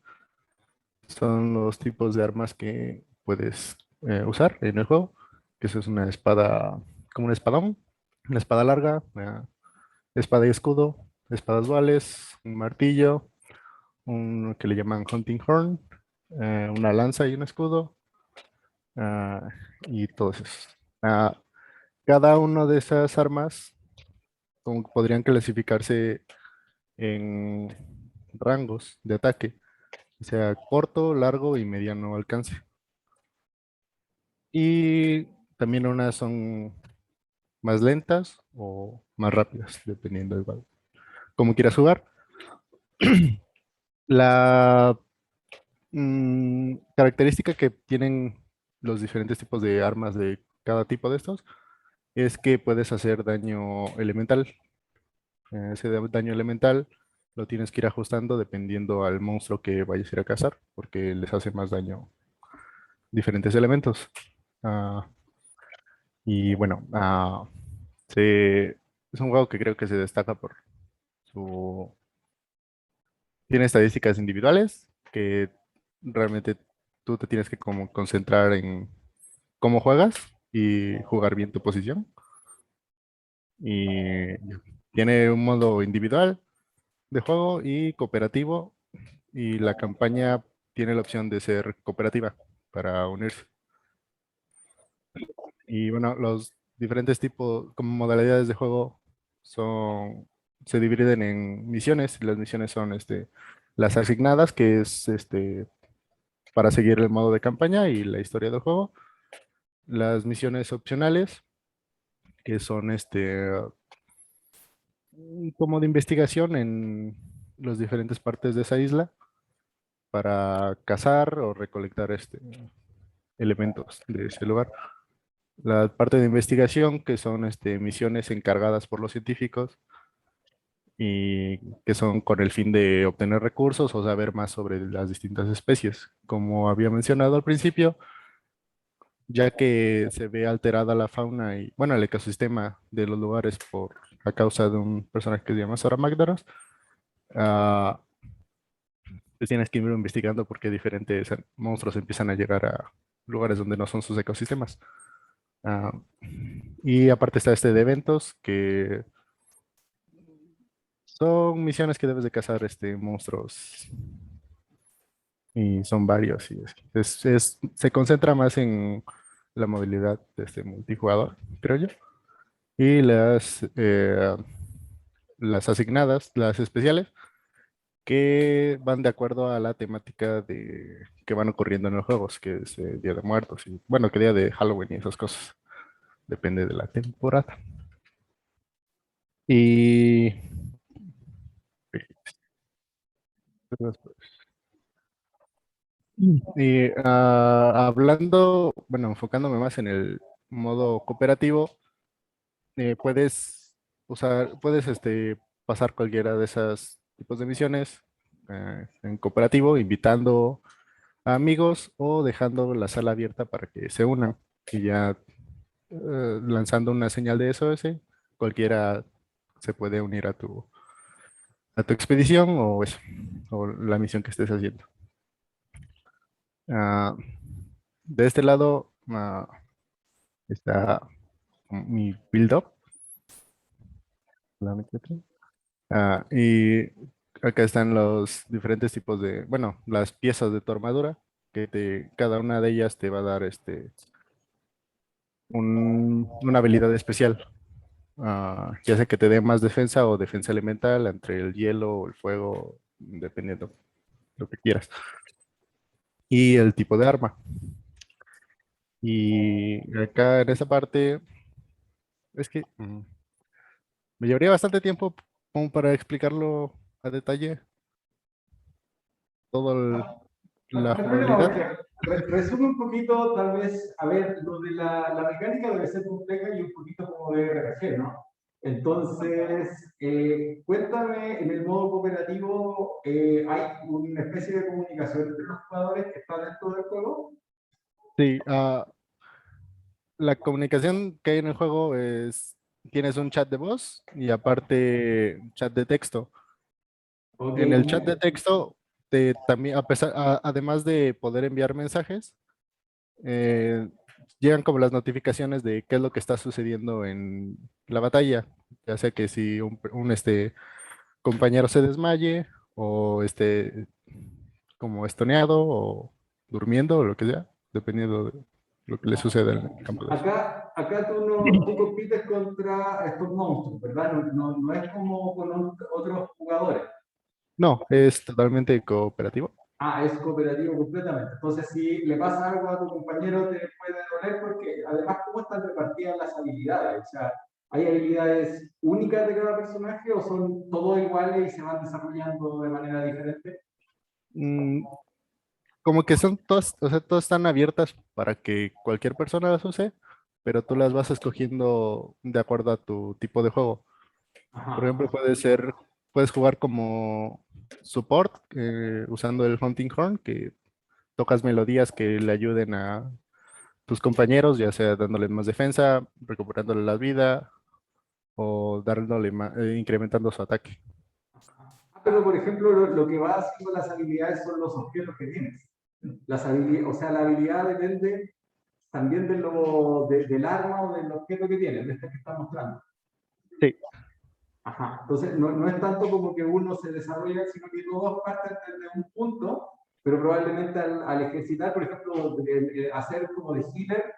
son los tipos de armas que puedes usar en el juego. Que eso es una espada, como un espadón, una espada larga, una espada y escudo, espadas duales, un martillo, un que le llaman hunting horn, una lanza y un escudo, ah, y todos esos. Cada una de esas armas como que podrían clasificarse en rangos de ataque, o sea, corto, largo y mediano alcance. Y también unas son más lentas o más rápidas, dependiendo igual como quieras jugar. La característica que tienen los diferentes tipos de armas de cada tipo de estos es que puedes hacer daño elemental. Ese daño elemental lo tienes que ir ajustando dependiendo al monstruo que vayas a ir a cazar, porque les hace más daño diferentes elementos. Ah, y bueno, es un juego que creo que se destaca por su... Tiene estadísticas individuales que realmente tú te tienes que como concentrar en cómo juegas y jugar bien tu posición. Y tiene un modo individual de juego y cooperativo, y la campaña tiene la opción de ser cooperativa para unirse. Y bueno, los diferentes tipos, como modalidades de juego se dividen en misiones. Las misiones son las asignadas, que es para seguir el modo de campaña y la historia del juego. Las misiones opcionales, que son como de investigación en las diferentes partes de esa isla para cazar o recolectar elementos de ese lugar. La parte de investigación, que son misiones encargadas por los científicos y que son con el fin de obtener recursos o saber más sobre las distintas especies. Como había mencionado al principio, ya que se ve alterada la fauna y, bueno, el ecosistema de los lugares por a causa de un personaje que se llama Sora Magdaros, ah, pues tienes que ir investigando por qué diferentes monstruos empiezan a llegar a lugares donde no son sus ecosistemas. Ah, y aparte está de eventos que son misiones que debes de cazar monstruos y son varios. Y se concentra más en la movilidad de este multijugador, creo yo. Y las asignadas, las especiales, que van de acuerdo a la temática que van ocurriendo en los juegos, que es Día de Muertos y bueno, que Día de Halloween y esas cosas. Depende de la temporada. Y hablando, bueno, enfocándome más en el modo cooperativo, puedes puedes pasar cualquiera de esos tipos de misiones en cooperativo, invitando a amigos o dejando la sala abierta para que se unan y ya lanzando una señal de SOS, cualquiera se puede unir a tu expedición o eso, o la misión que estés haciendo. Ah, de este lado está mi build-up. Y acá están los diferentes tipos bueno, las piezas de tu armadura, que cada una de ellas te va a dar una habilidad especial. Ya sea que te dé más defensa o defensa elemental entre el hielo o el fuego, dependiendo lo que quieras. Y el tipo de arma. Y acá en esa parte, es que me llevaría bastante tiempo como para explicarlo a detalle, todo la No hay problema, jugabilidad. porque resume un poquito, tal vez, a ver, lo de la mecánica debe ser compleja y un poquito como de RPG, ¿no? Entonces, cuéntame, en el modo cooperativo, ¿hay una especie de comunicación entre los jugadores que está dentro del juego? Sí, la comunicación que hay en el juego tienes un chat de voz y aparte chat de texto. Ok, En el chat de texto, también, además de poder enviar mensajes, eh, llegan como las notificaciones de qué es lo que está sucediendo en la batalla, ya sea que si un compañero se desmaye o esté como estoneado o durmiendo o lo que sea, dependiendo de lo que le suceda en el campo de batalla. acá tú compites contra estos monstruos, ¿verdad? No es como con otros jugadores. No, es totalmente cooperativo. Ah, es cooperativo completamente. Entonces, si le pasa algo a tu compañero, te puede doler porque además, ¿cómo están repartidas las habilidades? O sea, ¿hay habilidades únicas de cada personaje o son todos iguales y se van desarrollando de manera diferente? Mm, Como que son todas, o sea, todas están abiertas para que cualquier persona las use, pero tú las vas escogiendo de acuerdo a tu tipo de juego. Por Ajá. ejemplo, puedes jugar como support usando el Hunting Horn, que tocas melodías que le ayuden a tus compañeros, ya sea dándoles más defensa, recuperándole la vida o incrementando su ataque. Pero, por ejemplo, lo que va haciendo las habilidades son los objetos que tienes. Las habilidades, o sea, la habilidad depende también del arma o del objeto que tienes, de este que está mostrando. Sí. Ajá. Entonces, no es tanto como que uno se desarrolla, sino que todos parten desde un punto, pero probablemente al ejercitar, por ejemplo, hacer como de healer,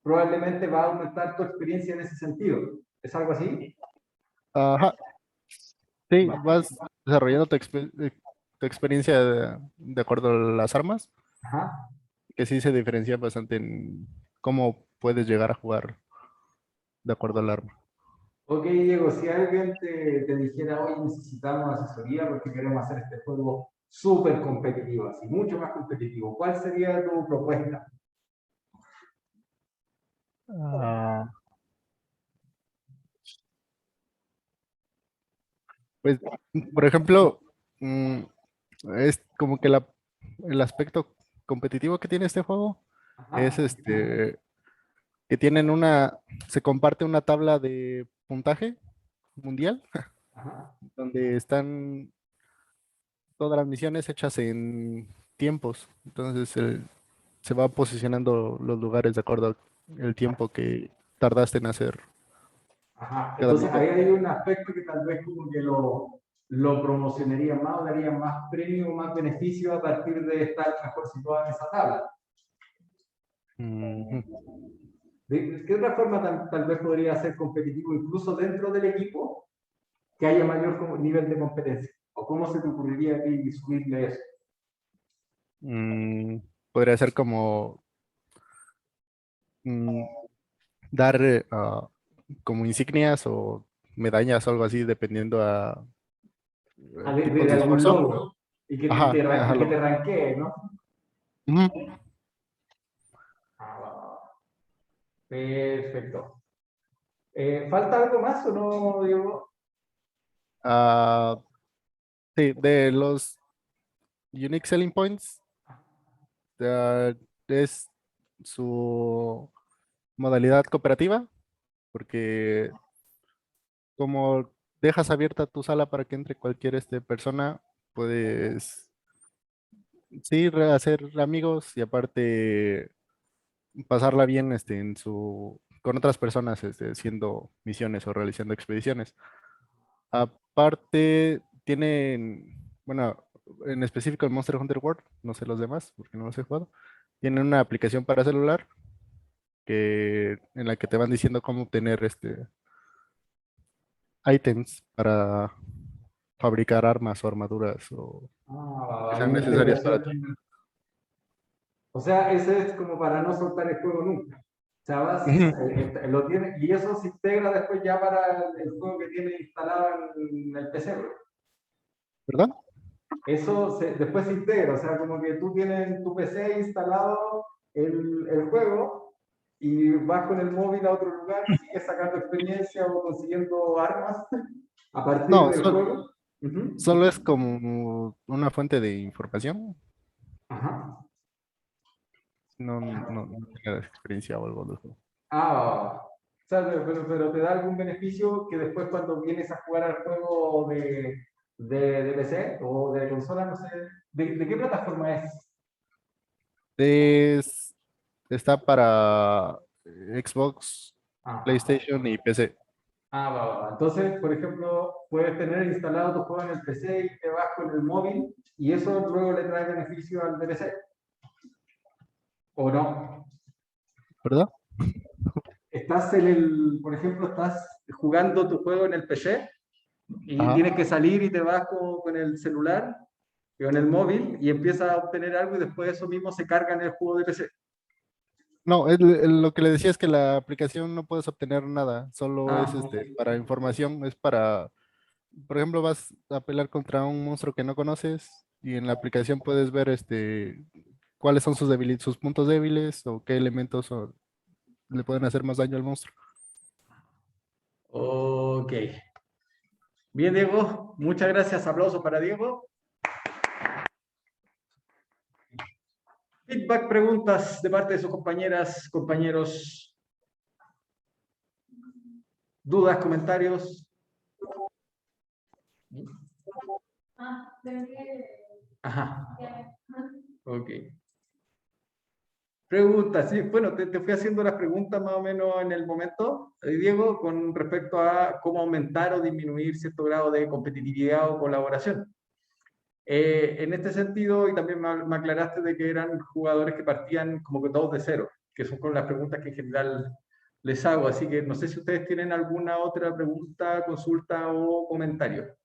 probablemente va a aumentar tu experiencia en ese sentido. ¿Es algo así? Ajá. Sí, Va. vas desarrollando tu experiencia de acuerdo a las armas, Ajá. que sí se diferencia bastante en cómo puedes llegar a jugar de acuerdo al arma. Ok, Diego, si alguien te dijera, hoy necesitamos asesoría porque queremos hacer este juego súper competitivo, así, mucho más competitivo, ¿cuál sería tu propuesta? Ah, pues, por ejemplo, mm, es como que el aspecto competitivo que tiene este juego es Ajá, que se comparte una tabla de puntaje mundial ajá. donde están todas las misiones hechas en tiempos. Entonces se va posicionando los lugares de acuerdo al tiempo que tardaste en hacer Ajá, cada entonces ahí misión. hay un aspecto que tal vez como que lo promocionaría más o daría más premio, más beneficio a partir de estar mejor situado en esa tabla. Ujú. ¿De qué otra forma tal vez podría ser competitivo incluso dentro del equipo que haya mayor nivel de competencia? ¿O cómo se te ocurriría a ti subirle eso? Mm, Podría ser como mm, dar como insignias o medallas o algo así, dependiendo a Ah, tipos de de algún esfuerzo. logro Ajá, ajá, y que te ranquee, ¿no? Ujú. Ah, va, va, va. Perfecto. ¿Falta algo más o no, Diego? Ah, sí, de los Unique Selling Points, es su modalidad cooperativa, porque como dejas abierta tu sala para que entre cualquier persona, puedes sí hacer amigos y aparte pasarla bien con otras personas haciendo misiones o realizando expediciones. Aparte, bueno, en específico el Monster Hunter World, no sé los demás porque no los he jugado, tienen una aplicación para celular en la que te van diciendo cómo obtener ítems para fabricar armas o armaduras o Ah, va, que va, hay sean una necesarias para ti. integración. O sea, ese es como para no soltar el juego nunca. O sea, Ujú. lo tiene, y eso se integra después ya para el juego que tiene instalado en el PC, bro. ¿Verdad? Eso después se integra, o sea, como que tú tienes en tu PC instalado el juego y vas con el móvil a otro lugar y sigues sacando experiencia o consiguiendo armas a partir No, del juego. Ujú. solo es como una fuente de información. Ajá. No tengo experiencia o algo de eso. Ah, o sea, pero te da algún beneficio que después cuando vienes a jugar al juego de PC o de consola, no sé, de qué plataforma es? Es, Está para Xbox, Ajá. PlayStation y PC. Va, va, va. Entonces, por ejemplo, puedes tener instalado tu juego en el PC y te vas con el móvil y eso luego le trae beneficio al de PC, ¿o no? ¿Verdad? Estás por ejemplo, estás jugando tu juego en el PC y Ajá. tienes que salir y te vas con el celular en el móvil y empieza a obtener algo y después eso mismo se carga en el juego de PC. No, lo que le decía es que la aplicación no puedes obtener nada, solo es Ah, para información, es para, por ejemplo, vas a pelear contra un monstruo que no conoces y en la aplicación puedes ver cuáles son sus puntos débiles o qué elementos le pueden hacer más daño al monstruo. ok. Bien, Diego, muchas gracias. Aplauso para Diego. Feedback, preguntas de parte de sus compañeras, compañeros, dudas, comentarios. Ajá, ok. Preguntas, sí, bueno, te fui haciendo las preguntas más o menos en el momento, Diego, con respecto a cómo aumentar o disminuir cierto grado de competitividad o colaboración. En este sentido, y también me aclaraste de que eran jugadores que partían como que todos de cero, que son con las preguntas que en general les hago, así que no sé si ustedes tienen alguna otra pregunta, consulta o comentario.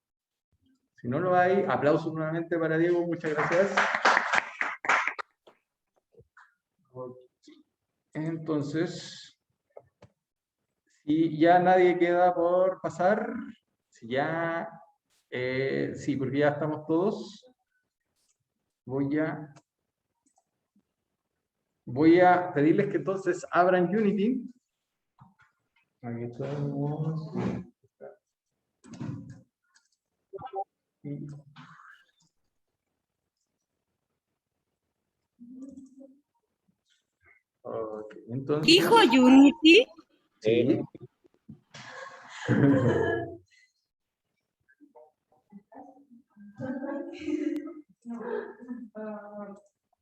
Si no lo hay, aplausos nuevamente para Diego, muchas gracias. Entonces, Si ya nadie queda por pasar, si ya, sí, porque ya estamos todos, voy a pedirles que entonces abran Unity. Aquí estamos. Ok, entonces, ¿Dijo Unity? sí.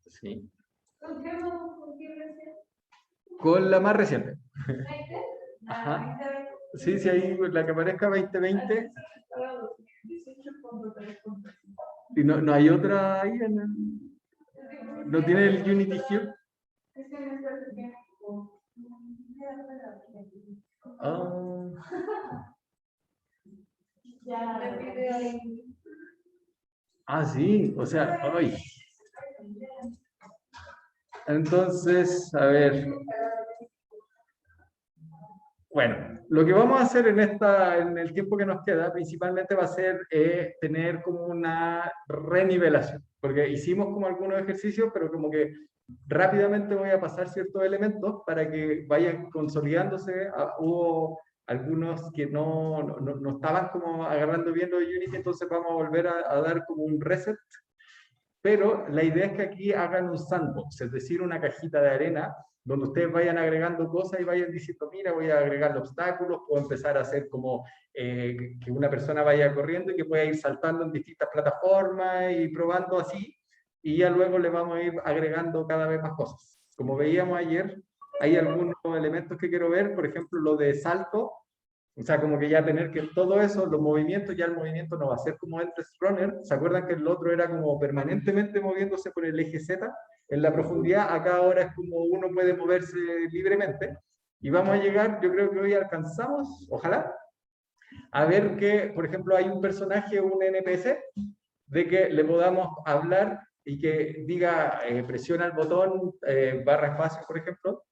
Sí. Con la más reciente. Ajá. Sí, sí, ahí la que aparezca 2020. Y no hay otra ahí en el... ¿No tiene el Unity Here? Ah. Ah, sí, o sea, ay. Entonces, a ver. Bueno, lo que vamos a hacer en el tiempo que nos queda, principalmente va a ser tener como una renivelación, porque hicimos como algunos ejercicios, pero como que rápidamente voy a pasar ciertos elementos para que vayan consolidándose. Hubo algunos que no estaban como agarrando bien lo de Unity, entonces vamos a volver a dar como un reset. Pero la idea es que aquí hagan un sandbox, es decir, una cajita de arena donde ustedes vayan agregando cosas y vayan diciendo, mira, voy a agregar obstáculos, puedo empezar a hacer como que una persona vaya corriendo y que pueda ir saltando en distintas plataformas y probando así, y ya luego le vamos a ir agregando cada vez más cosas. Como veíamos ayer, hay algunos elementos que quiero ver, por ejemplo, lo de salto. O sea, como que ya tener que todo eso, los movimientos, ya el movimiento no va a ser como el Test Runner. ¿Se acuerdan que el otro era como permanentemente moviéndose por el eje Z? En la profundidad, acá ahora es como uno puede moverse libremente. Y vamos a llegar, yo creo que hoy alcanzamos, ojalá, a ver que, por ejemplo, hay un personaje, un NPC, de que le podamos hablar y que diga, presiona el botón, barra espacio, por ejemplo,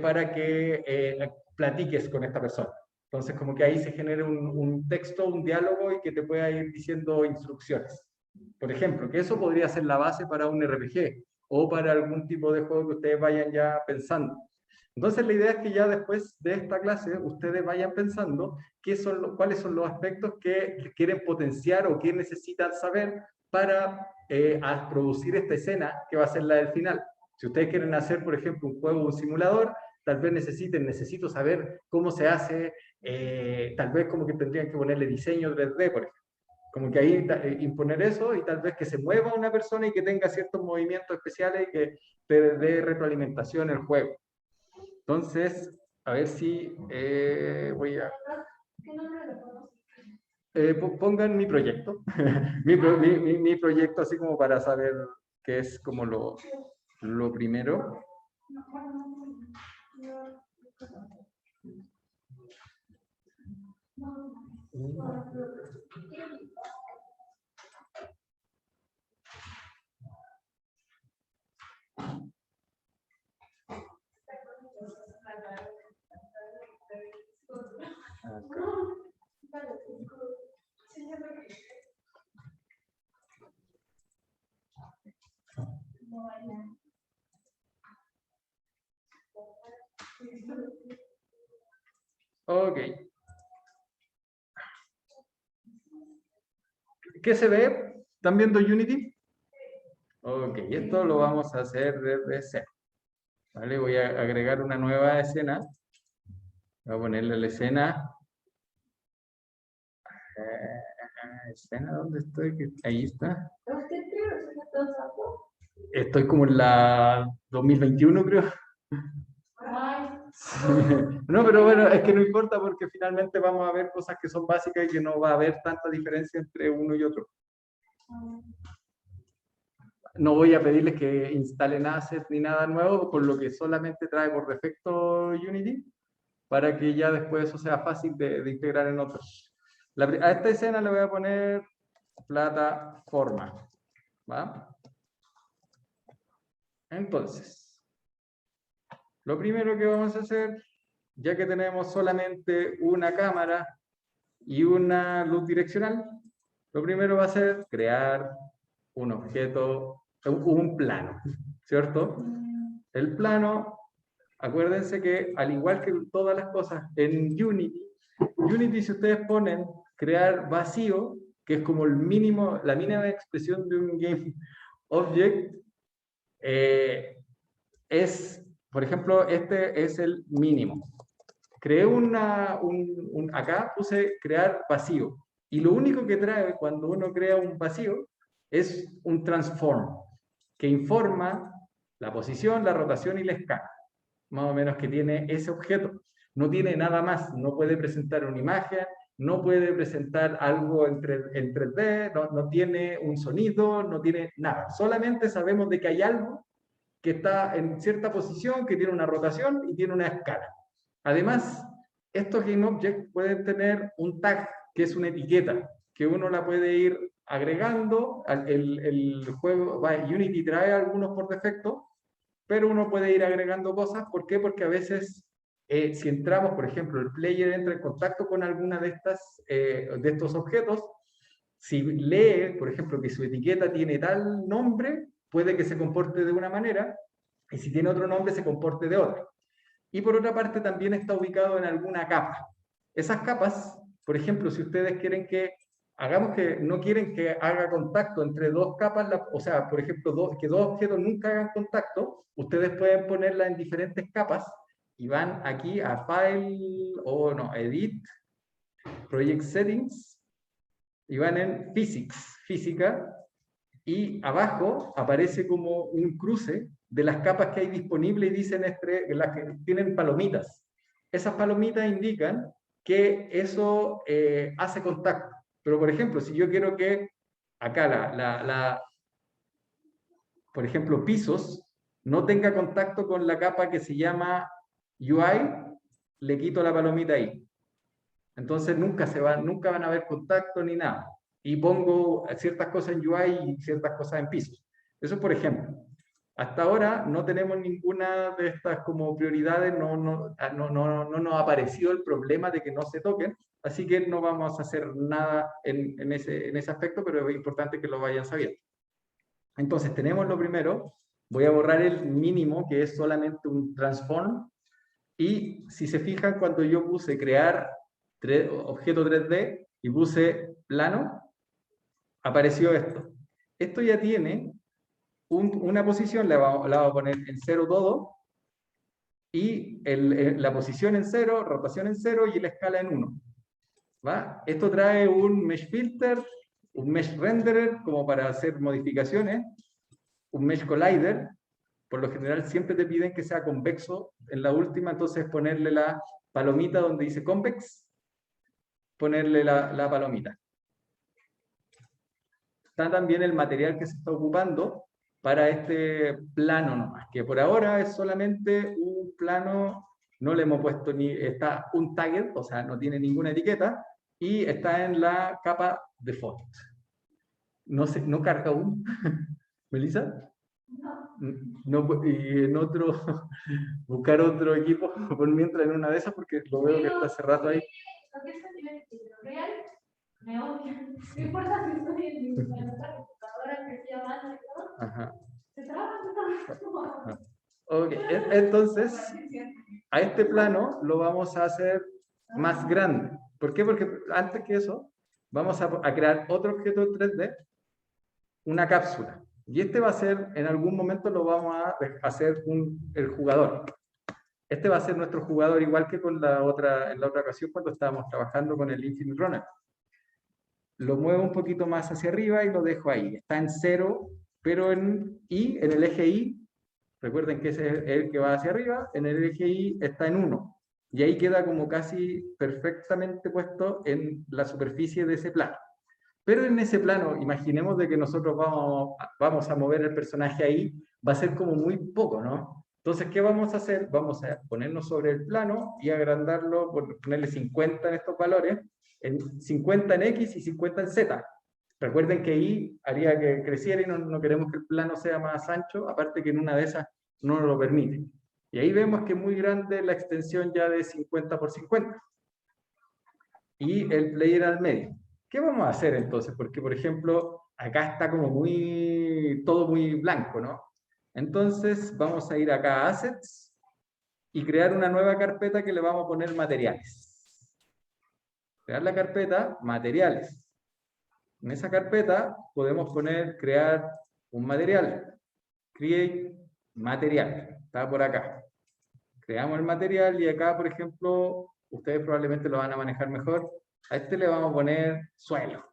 para que platiques con esta persona. Entonces, como que ahí se genere un texto, un diálogo y que te pueda ir diciendo instrucciones. Por ejemplo, que eso podría ser la base para un RPG o para algún tipo de juego que ustedes vayan ya pensando. Entonces, la idea es que ya después de esta clase ustedes vayan pensando cuáles son los aspectos que quieren potenciar o que necesitan saber para producir esta escena que va a ser la del final. Si ustedes quieren hacer, por ejemplo, un juego o un simulador, tal vez necesito saber cómo se hace, tal vez como que tendrían que ponerle diseño 3D, por ejemplo. Como que ahí imponer eso y tal vez que se mueva una persona y que tenga ciertos movimientos especiales y que te dé retroalimentación el juego. Entonces, a ver si voy a... pongan mi proyecto, mi proyecto así como para saber qué es como lo primero. Ok. ¿Qué se ve? ¿Están viendo Unity? Ok, esto lo vamos a hacer desde cero. ¿Vale? Voy a agregar una nueva escena. Voy a ponerle la escena. ¿Escena dónde estoy? Ahí está. Estoy como en la 2021, creo. No, pero bueno, es que no importa porque finalmente vamos a ver cosas que son básicas y que no va a haber tanta diferencia entre uno y otro. No voy a pedirles que instalen assets ni nada nuevo, por lo que solamente trae por defecto Unity, para que ya después eso sea fácil de integrar en otros. A esta escena le voy a poner plataforma. ¿Va? Entonces, lo primero que vamos a hacer, ya que tenemos solamente una cámara y una luz direccional, lo primero va a ser crear un objeto, un plano, ¿cierto? El plano, acuérdense que al igual que todas las cosas en Unity si ustedes ponen crear vacío, que es como el mínimo, la mínima expresión de un game object, por ejemplo, este es el mínimo. Creé acá puse crear vacío, y lo único que trae cuando uno crea un vacío es un transform, que informa la posición, la rotación y la escala, más o menos, que tiene ese objeto. No tiene nada más, no puede presentar una imagen, no puede presentar algo en 3D, no tiene un sonido, no tiene nada. Solamente sabemos de que hay algo que está en cierta posición, que tiene una rotación y tiene una escala. Además, estos GameObjects pueden tener un tag, que es una etiqueta, que uno la puede ir agregando. El juego, Unity trae algunos por defecto, pero uno puede ir agregando cosas. ¿Por qué? Porque a veces, si entramos, por ejemplo, el player entra en contacto con alguna de estos objetos, si lee, por ejemplo, que su etiqueta tiene tal nombre, puede que se comporte de una manera, y si tiene otro nombre, se comporte de otra. Y por otra parte, también está ubicado en alguna capa. Esas capas, por ejemplo, si ustedes quieren hagamos que no quieren que haga contacto entre dos capas, o sea, por ejemplo, que dos objetos nunca hagan contacto, ustedes pueden ponerla en diferentes capas y van aquí a File, Edit, Project Settings, y van en Physics, Física, y abajo aparece como un cruce de las capas que hay disponibles y dicen las que tienen palomitas. Esas palomitas indican que eso hace contacto. Pero, por ejemplo, si yo quiero que acá por ejemplo, pisos, no tenga contacto con la capa que se llama UI, le quito la palomita ahí. Entonces nunca van a haber contacto ni nada. Y pongo ciertas cosas en UI y ciertas cosas en pisos. Eso, por ejemplo. Hasta ahora no tenemos ninguna de estas como prioridades, no nos ha aparecido el problema de que no se toquen, así que no vamos a hacer nada en ese aspecto, pero es importante que lo vayan sabiendo. Entonces tenemos lo primero, voy a borrar el mínimo, que es solamente un transform, y si se fijan, cuando yo puse crear objeto 3D y puse plano, apareció esto. Esto ya tiene una posición, la vamos a poner en 0 todo, y la posición en 0, rotación en 0 y la escala en 1. ¿Va? Esto trae un mesh filter, un mesh renderer como para hacer modificaciones, un mesh collider. Por lo general siempre te piden que sea convexo en la última, entonces ponerle la palomita donde dice convex, ponerle la palomita. Está también el material que se está ocupando para este plano nomás, que por ahora es solamente un plano, no le hemos puesto está un tagger, o sea, no tiene ninguna etiqueta, y está en la capa default. No carga aún. ¿Melissa? No, y en otro, buscar otro equipo por mientras en una de esas, porque lo veo que está hace rato ahí. Me odian. No importa si estoy en otra computadora que sea mala y todo. Ajá. Se traba. Ok, entonces, a este plano lo vamos a hacer más grande. ¿Por qué? Porque antes que eso, vamos a crear otro objeto 3D, una cápsula. Y este va a ser, en algún momento lo vamos a hacer el jugador. Este va a ser nuestro jugador, igual que en la otra ocasión cuando estábamos trabajando con el Infinite Runner. Lo muevo un poquito más hacia arriba y lo dejo ahí. Está en 0, pero en el eje Y, recuerden que ese es el que va hacia arriba, en el eje Y está en 1. Y ahí queda como casi perfectamente puesto en la superficie de ese plano. Pero en ese plano, imaginemos de que nosotros vamos a mover el personaje ahí, va a ser como muy poco, ¿no? Entonces, ¿qué vamos a hacer? Vamos a ponernos sobre el plano y agrandarlo, ponerle 50 en estos valores, 50 en X y 50 en Z. Recuerden que Y haría que creciera y no queremos que el plano sea más ancho, aparte que en una de esas no nos lo permite. Y ahí vemos que es muy grande la extensión ya de 50 por 50. Y el player al medio. ¿Qué vamos a hacer entonces? Porque, por ejemplo, acá está como todo muy blanco, ¿no? Entonces, vamos a ir acá a Assets y crear una nueva carpeta que le vamos a poner materiales. Crear la carpeta materiales. En esa carpeta podemos crear un material. Create material. Está por acá. Creamos el material y acá, por ejemplo, ustedes probablemente lo van a manejar mejor. A este le vamos a poner suelo.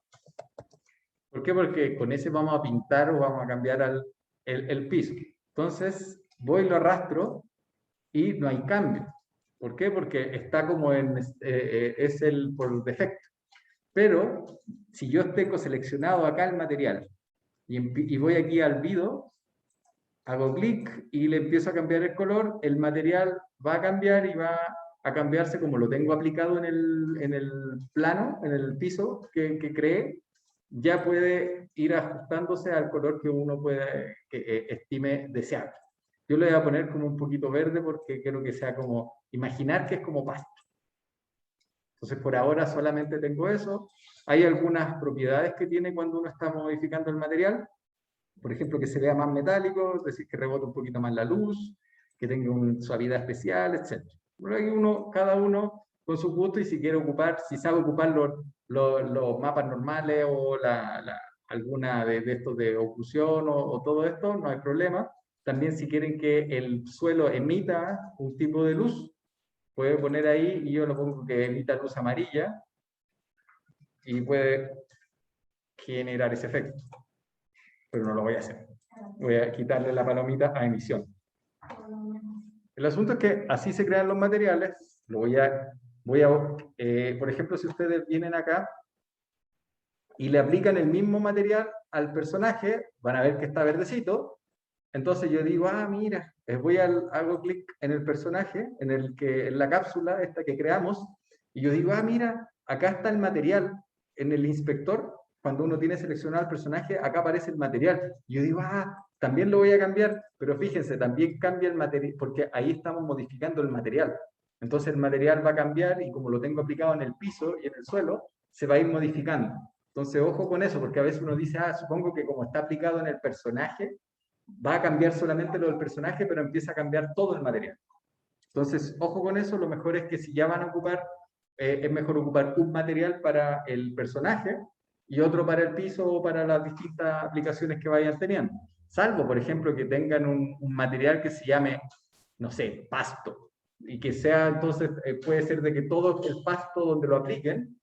¿Por qué? Porque con ese vamos a pintar o vamos a cambiar el piso. Entonces, voy y lo arrastro y no hay cambio. ¿Por qué? Porque está como es el por defecto. Pero, si yo tengo seleccionado acá el material y voy aquí al Vido, hago clic y le empiezo a cambiar el color, el material va a cambiar y va a cambiarse como lo tengo aplicado en el plano, en el piso que creé, ya puede ir ajustándose al color que uno estime deseable. Yo le voy a poner como un poquito verde porque quiero que sea como, imaginar que es como pasto. Entonces por ahora solamente tengo eso. Hay algunas propiedades que tiene cuando uno está modificando el material. Por ejemplo, que se vea más metálico, es decir, que rebote un poquito más la luz, que tenga una suavidad especial, etc. Bueno, hay cada uno con su gusto y si quiere ocupar, si sabe ocupar los mapas normales o alguna de estos de oclusión o todo esto, no hay problema. También si quieren que el suelo emita un tipo de luz, puede poner ahí y yo lo pongo que emita luz amarilla y puede generar ese efecto. Pero no lo voy a hacer. Voy a quitarle la palomita a emisión. El asunto es que así se crean los materiales. Por ejemplo, si ustedes vienen acá y le aplican el mismo material al personaje, van a ver que está verdecito. Entonces yo digo, mira, hago clic en el personaje, en la cápsula esta que creamos, y yo digo, mira, acá está el material. En el inspector, cuando uno tiene seleccionado el personaje, acá aparece el material. Y yo digo, también lo voy a cambiar, pero fíjense, también cambia el material, porque ahí estamos modificando el material. Entonces el material va a cambiar y como lo tengo aplicado en el piso y en el suelo, se va a ir modificando. Entonces ojo con eso, porque a veces uno dice, supongo que como está aplicado en el personaje, va a cambiar solamente lo del personaje, pero empieza a cambiar todo el material. Entonces, ojo con eso, lo mejor es que si ya van a ocupar, es mejor ocupar un material para el personaje y otro para el piso o para las distintas aplicaciones que vayan teniendo. Salvo, por ejemplo, que tengan un material que se llame, no sé, pasto, y que sea, entonces, puede ser de que todo el pasto donde lo apliquen,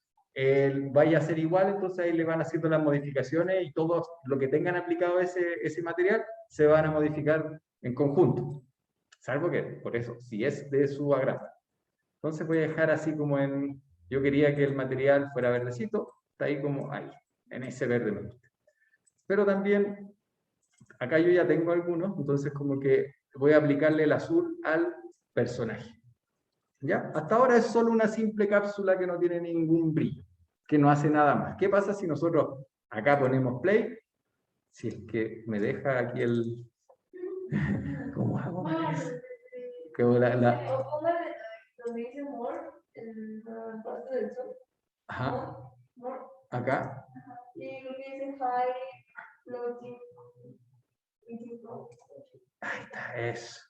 vaya a ser igual, entonces ahí le van haciendo las modificaciones y todo lo que tengan aplicado ese material se van a modificar en conjunto. Salvo que, por eso, si es de su agrado. Entonces voy a dejar así como yo quería que el material fuera verdecito, está ahí como ahí, en ese verde me gusta. Pero también, acá yo ya tengo algunos, entonces como que voy a aplicarle el azul al personaje. ¿Ya? Hasta ahora es solo una simple cápsula que no tiene ningún brillo, que no hace nada más. ¿Qué pasa si nosotros acá ponemos play? Si es que me deja aquí el... ¿Cómo hago? Que donde dice more, en la parte del sol. Ajá. More. Acá. Y lo que dice high, floating. Ahí está, eso.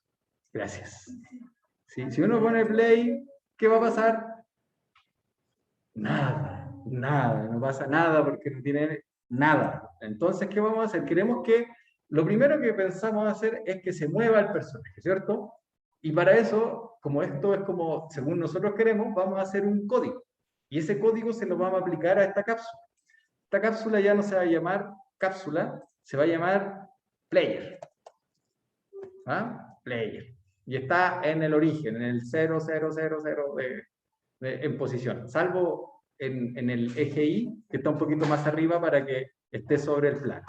Gracias. ¿Sí? Si uno pone play, ¿qué va a pasar? Nada, no pasa nada porque no tiene nada. Entonces, ¿qué vamos a hacer? Queremos que, lo primero que pensamos hacer es que se mueva el personaje, ¿cierto? Y para eso, como esto es como según nosotros queremos, vamos a hacer un código. Y ese código se lo vamos a aplicar a esta cápsula. Esta cápsula ya no se va a llamar cápsula, se va a llamar player. Player. Y está en el origen, en el 0000 en posición, salvo en el eje Y, que está un poquito más arriba para que esté sobre el plano.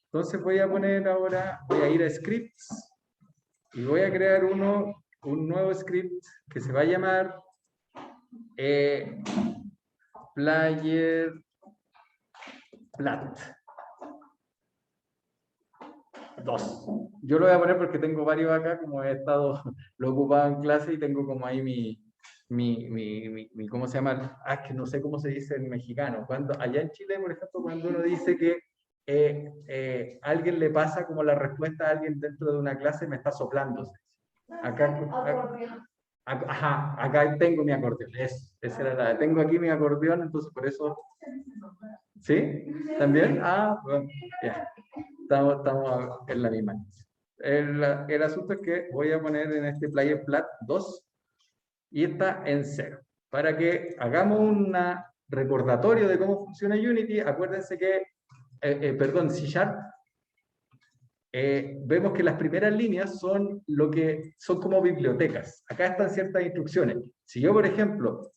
Entonces voy a poner ahora, voy a ir a scripts y voy a crear un nuevo script que se va a llamar player plat 2. yo lo voy a poner porque tengo varios acá, como he estado, lo ocupado en clase y tengo como ahí ¿cómo se llama? Ah, es que no sé cómo se dice en mexicano. Cuando, allá en Chile, por ejemplo, cuando uno dice que alguien le pasa como la respuesta a alguien dentro de una clase, me está soplando. Ajá, acá tengo mi acordeón. Esa era tengo aquí mi acordeón, entonces por eso. ¿Sí? ¿También? Ah, bueno, ya. Estamos en la misma. El asunto es que voy a poner en este player plat 2 y está en 0. Para que hagamos un recordatorio de cómo funciona Unity, acuérdense que, perdón, C#, vemos que las primeras líneas son como bibliotecas. Acá están ciertas instrucciones. Si yo, por ejemplo,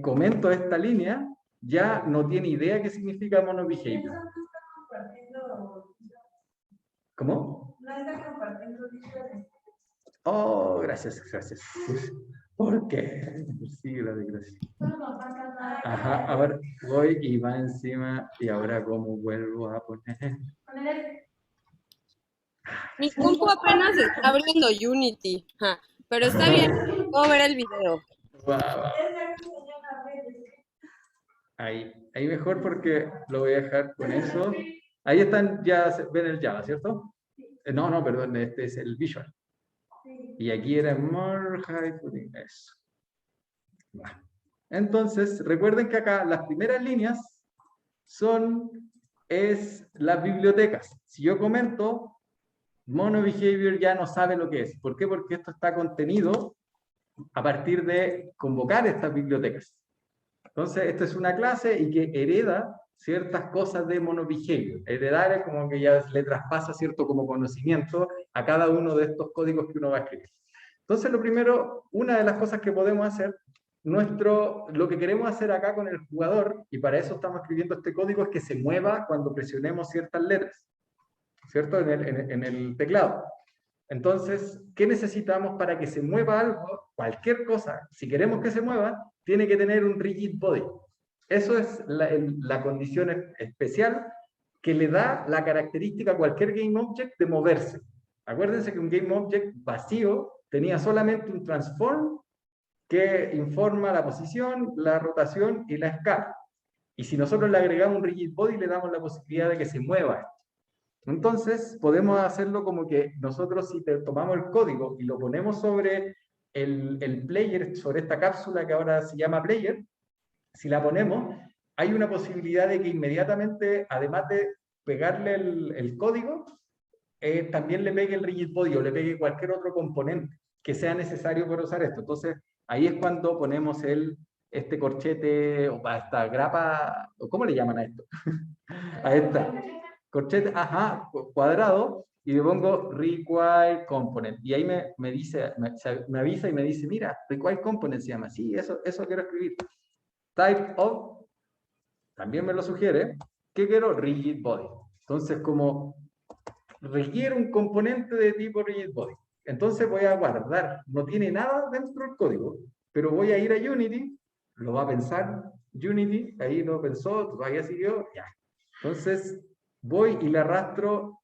comento esta línea, ya no tiene idea qué significa monobehavior. ¿Cómo? No está compartiendo. Oh, gracias. ¿Por qué? Sí, gracias. Ajá, a ver, voy y va encima, y ahora cómo vuelvo a poner. Mi compu apenas está abriendo Unity, pero está bien, puedo ver el video. Ahí mejor porque lo voy a dejar con eso. Ahí están, ya ven el Java, ¿cierto? No, perdón, este es el Visual. Y aquí era more high pudding, eso. Entonces, recuerden que acá las primeras líneas es las bibliotecas. Si yo comento, monobehavior ya no sabe lo que es. ¿Por qué? Porque esto está contenido a partir de convocar estas bibliotecas. Entonces, esta es una clase y que hereda ciertas cosas de monobehavior. Heredar es como que ya le traspasa cierto como conocimiento a cada uno de estos códigos que uno va a escribir. Entonces, lo primero, una de las cosas que podemos hacer, lo que queremos hacer acá con el jugador, y para eso estamos escribiendo este código, es que se mueva cuando presionemos ciertas letras, ¿cierto? En el teclado. Entonces, ¿qué necesitamos para que se mueva algo? Cualquier cosa, si queremos que se mueva, tiene que tener un rigid body. Eso es la condición especial que le da la característica a cualquier GameObject de moverse. Acuérdense que un GameObject vacío tenía solamente un transform que informa la posición, la rotación y la escala. Y si nosotros le agregamos un rigid body, le damos la posibilidad de que se mueva. Entonces, podemos hacerlo como que nosotros si tomamos el código y lo ponemos sobre el player, sobre esta cápsula que ahora se llama player, si la ponemos, hay una posibilidad de que inmediatamente, además de pegarle el código, también le pegue el rigid body o le pegue cualquier otro componente que sea necesario para usar esto. Entonces, ahí es cuando ponemos este corchete o esta grapa, ¿cómo le llaman a esto? A esta corchete, ajá, cuadrado, y le pongo require component. Y ahí me dice, me avisa y me dice, mira, require component se llama. Sí, eso quiero escribir. Type of, también me lo sugiere. ¿Qué quiero? Rigid body. Entonces, como requiere un componente de tipo rigid body, entonces voy a guardar. No tiene nada dentro del código, pero voy a ir a Unity, lo va a pensar Unity, ahí lo pensó, todavía siguió, ya. Entonces, voy y le arrastro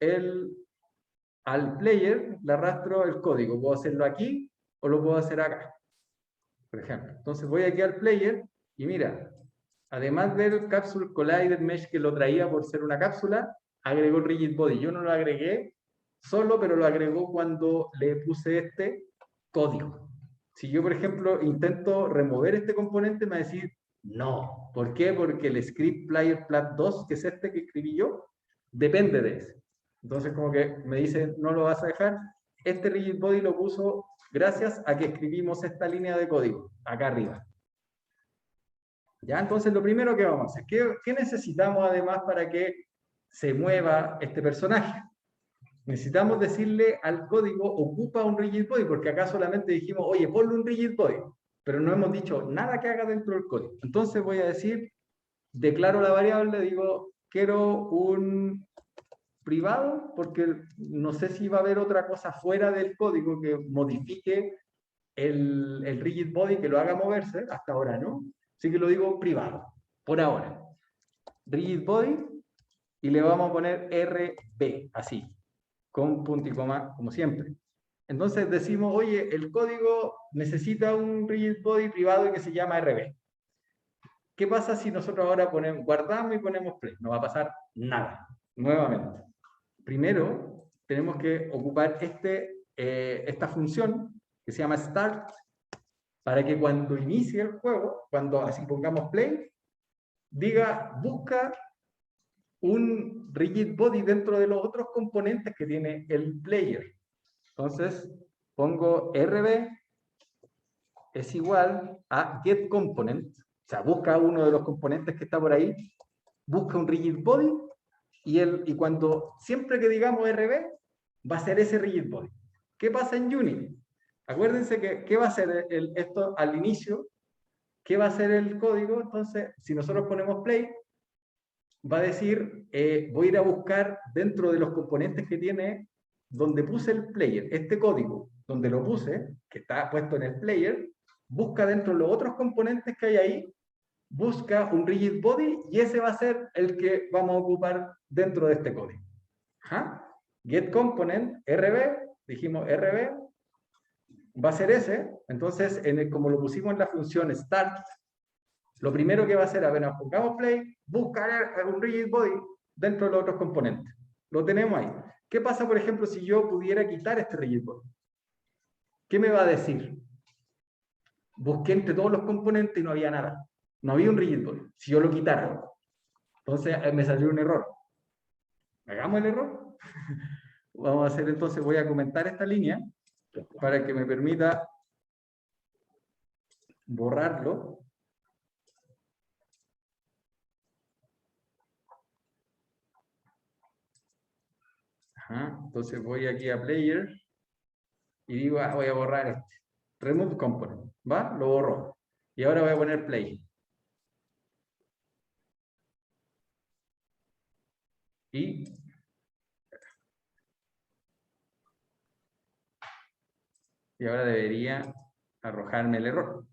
al player, le arrastro el código. Puedo hacerlo aquí o lo puedo hacer acá, por ejemplo. Entonces voy aquí al player y mira, además del Capsule Collider Mesh que lo traía por ser una cápsula, agregó el rigid body. Yo no lo agregué solo, pero lo agregó cuando le puse este código. Si yo, por ejemplo, intento remover este componente, me va a decir no. ¿Por qué? Porque el script player plat 2, que es este que escribí yo, depende de ese. Entonces, como que me dice, no lo vas a dejar. Este rigid body lo puso gracias a que escribimos esta línea de código, acá arriba. ¿Ya? Entonces, lo primero que vamos a hacer, ¿qué necesitamos además para que se mueva este personaje? Necesitamos decirle al código, ocupa un rigid body, porque acá solamente dijimos, oye, ponle un rigid body, pero no hemos dicho nada que haga dentro del código. Entonces voy a decir, declaro la variable, digo, quiero un privado, porque no sé si va a haber otra cosa fuera del código que modifique el rigid body, que lo haga moverse, hasta ahora no. Así que lo digo privado, por ahora. Rigid body, y le vamos a poner RB, así. con punto y coma, como siempre. Entonces decimos, oye, el código necesita un rigid body privado que se llama RB. ¿Qué pasa si nosotros ahora guardamos y ponemos play? No va a pasar nada, nuevamente. Primero, tenemos que ocupar esta función que se llama start, para que cuando inicie el juego, cuando así pongamos play, diga, busca un rigid body dentro de los otros componentes que tiene el player. Entonces, pongo RB es igual a getComponent, o sea, busca uno de los componentes que está por ahí, busca un rigid body, y cuando siempre que digamos RB, va a ser ese rigid body. ¿Qué pasa en Unity? Acuérdense que ¿qué va a hacer esto al inicio? ¿Qué va a hacer el código? Entonces, si nosotros ponemos play, va a decir, voy a ir a buscar dentro de los componentes que tiene, donde puse el player, este código, donde lo puse, que está puesto en el player, busca dentro de los otros componentes que hay ahí, busca un rigid body, y ese va a ser el que vamos a ocupar dentro de este código. GetComponent, RB, dijimos RB, va a ser ese. Entonces, como lo pusimos en la función start, lo primero que va a hacer, apenas pongamos play, buscar un rigid body dentro de los otros componentes. Lo tenemos ahí. ¿Qué pasa, por ejemplo, si yo pudiera quitar este rigid body? ¿Qué me va a decir? Busqué entre todos los componentes y no había nada. No había un rigid body. Si yo lo quitara. Entonces me salió un error. ¿Hagamos el error? Vamos a hacer entonces, voy a comentar esta línea para que me permita borrarlo. Entonces voy aquí a Player y digo, voy a borrar este. Remove Component, ¿va? Lo borro. Y ahora voy a poner Play. Y ahora debería arrojarme el error.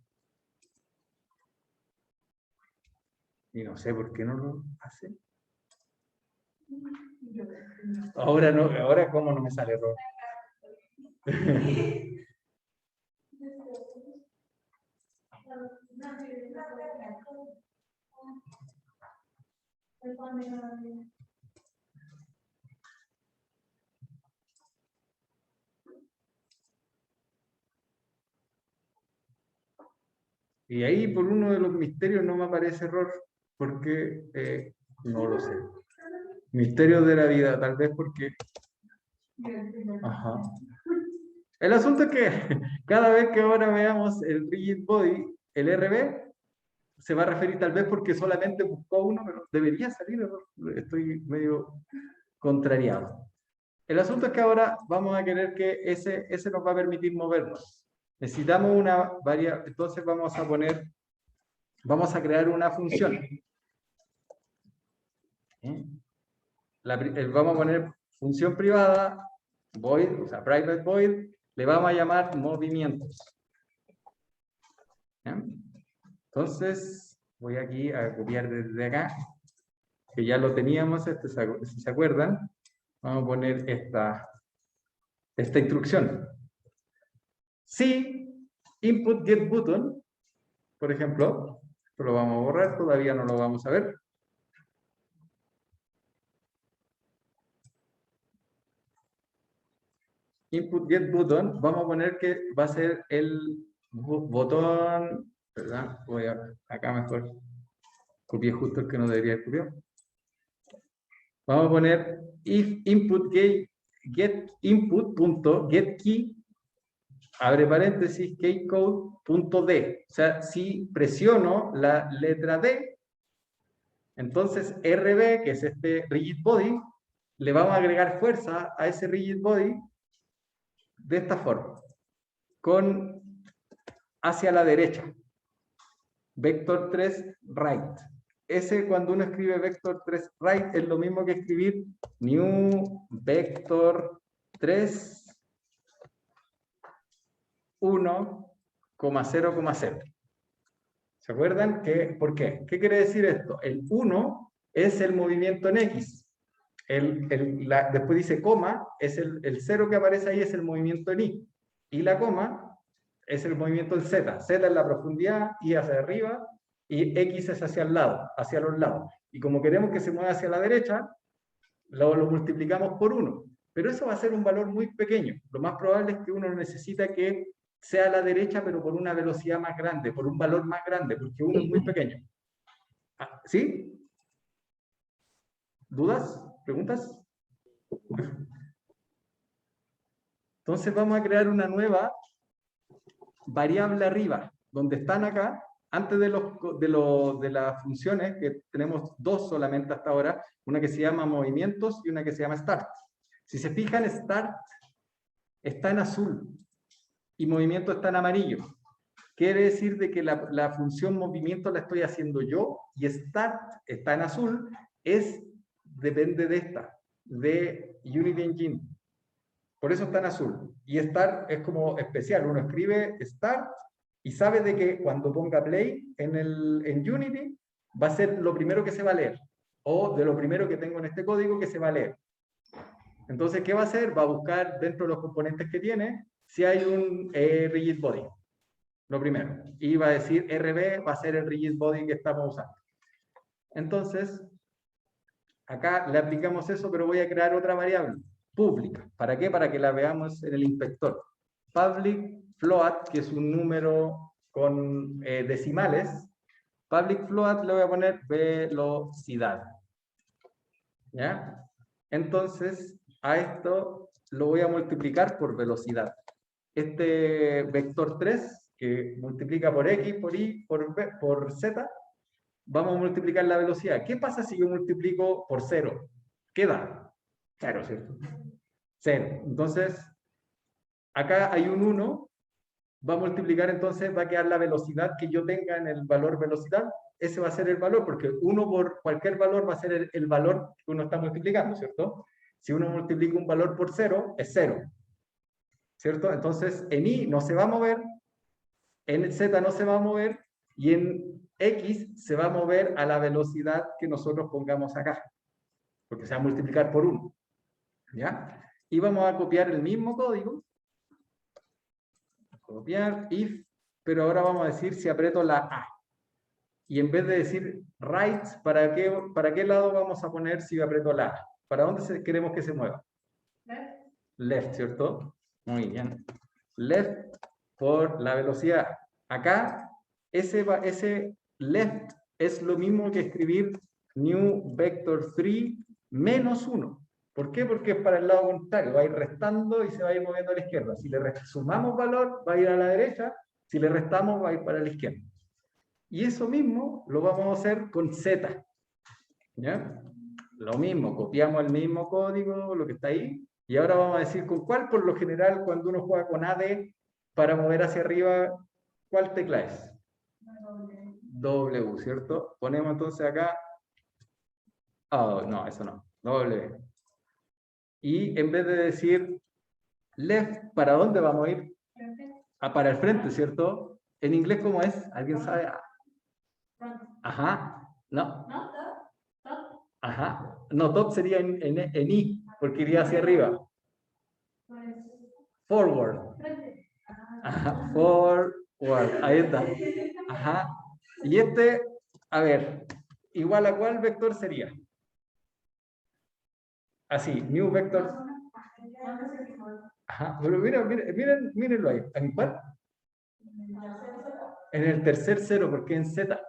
Y no sé por qué no lo hace. Ahora no, ahora cómo no me sale error. Y ahí por uno de los misterios no me aparece error, porque no lo sé. Misterios de la vida, tal vez porque... Ajá. El asunto es que cada vez que ahora veamos el rigid body, el RB, se va a referir tal vez porque solamente buscó uno, pero debería salir error. Estoy medio contrariado. El asunto es que ahora vamos a querer que ese nos va a permitir movernos. Necesitamos una variable, entonces vamos a crear una función. Vamos a poner función privada, void, o sea, private void, le vamos a llamar movimientos. Entonces, voy aquí a copiar desde acá, que ya lo teníamos, si se acuerdan. Vamos a poner esta instrucción. Si input get button, por ejemplo, esto lo vamos a borrar, todavía no lo vamos a ver. Input get button, vamos a poner que va a ser el botón, ¿verdad? Acá mejor, copié justo el que no debería haber copiado. Vamos a poner if input get input.getKey, abre paréntesis, keycode.d. O sea, si presiono la letra D, entonces RB, que es este rigid body, le vamos a agregar fuerza a ese rigid body de esta forma, hacia la derecha. Vector 3 right. Cuando uno escribe vector 3 right es lo mismo que escribir new vector 3 1,0,0. ¿Se acuerdan? ¿Por qué? ¿Qué quiere decir esto? El 1 es el movimiento en X. después dice coma, es el 0 que aparece ahí es el movimiento en I. Y la coma es el movimiento en Z. Z es la profundidad, I hacia arriba, y X es hacia el lado, hacia los lados. Y como queremos que se mueva hacia la derecha, lo multiplicamos por 1. Pero eso va a ser un valor muy pequeño. Lo más probable es que uno necesita que sea a la derecha, pero por una velocidad más grande, por un valor más grande, porque 1 es muy pequeño. ¿Sí? ¿Dudas? ¿Preguntas? Entonces vamos a crear una nueva variable arriba, donde están acá, antes de las funciones, que tenemos 2 solamente hasta ahora, una que se llama movimientos y una que se llama start. Si se fijan, start está en azul y movimiento está en amarillo. Quiere decir de que la función movimiento la estoy haciendo yo y start está en azul, depende de esta, de Unity Engine. Por eso está en azul. Y start es como especial. Uno escribe start y sabe de que cuando ponga play en Unity va a ser lo primero que se va a leer. O de lo primero que tengo en este código que se va a leer. Entonces, ¿qué va a hacer? Va a buscar dentro de los componentes que tiene si hay un rigid body. Lo primero. Y va a decir RB va a ser el rigid body que estamos usando. Entonces, acá le aplicamos eso, pero voy a crear otra variable pública. ¿Para qué? Para que la veamos en el inspector. Public float, que es un número con decimales. Public float le voy a poner velocidad. ¿Ya? Entonces, a esto lo voy a multiplicar por velocidad. Este vector 3, que multiplica por X, por Y, por Z, vamos a multiplicar la velocidad. ¿Qué pasa si yo multiplico por 0? ¿Qué da? 0, ¿cierto? 0. Entonces, acá hay un 1, va a multiplicar, entonces va a quedar la velocidad que yo tenga en el valor velocidad. Ese va a ser el valor, porque 1 por cualquier valor va a ser el valor que uno está multiplicando, ¿cierto? Si uno multiplica un valor por 0, es 0. ¿Cierto? Entonces, en Y no se va a mover, en Z no se va a mover, y en X se va a mover a la velocidad que nosotros pongamos acá, porque se va a multiplicar por 1. ¿Ya? Y vamos a copiar el mismo código, copiar, if, pero ahora vamos a decir si aprieto la A. Y en vez de decir right, ¿para qué lado vamos a poner si aprieto la A? ¿Para dónde queremos que se mueva? Left, ¿cierto? Muy bien. Left por la velocidad. Acá, ese left es lo mismo que escribir new vector 3 menos 1. ¿Por qué? Porque es para el lado contrario. Va a ir restando y se va a ir moviendo a la izquierda. Si le sumamos valor, va a ir a la derecha. Si le restamos, va a ir para la izquierda. Y eso mismo lo vamos a hacer con Z. ¿Ya? Lo mismo, copiamos el mismo código, lo que está ahí. Y ahora vamos a decir con cuál, por lo general, cuando uno juega con AD, para mover hacia arriba, ¿cuál tecla es? W, ¿cierto? Ponemos entonces acá, oh, no, eso no, W. Y en vez de decir left, ¿para dónde vamos a ir? Para el frente, ¿cierto? En inglés, ¿cómo es? ¿Alguien sabe? Ajá, no. Ajá, no, top sería en I, porque iría hacia arriba. Forward. Ajá, forward, ahí está. Ajá. Y a ver, igual a cuál vector sería. Así, new vector. Ajá, pero mírenlo ahí. ¿En cuál? En el tercer 0, porque en Z.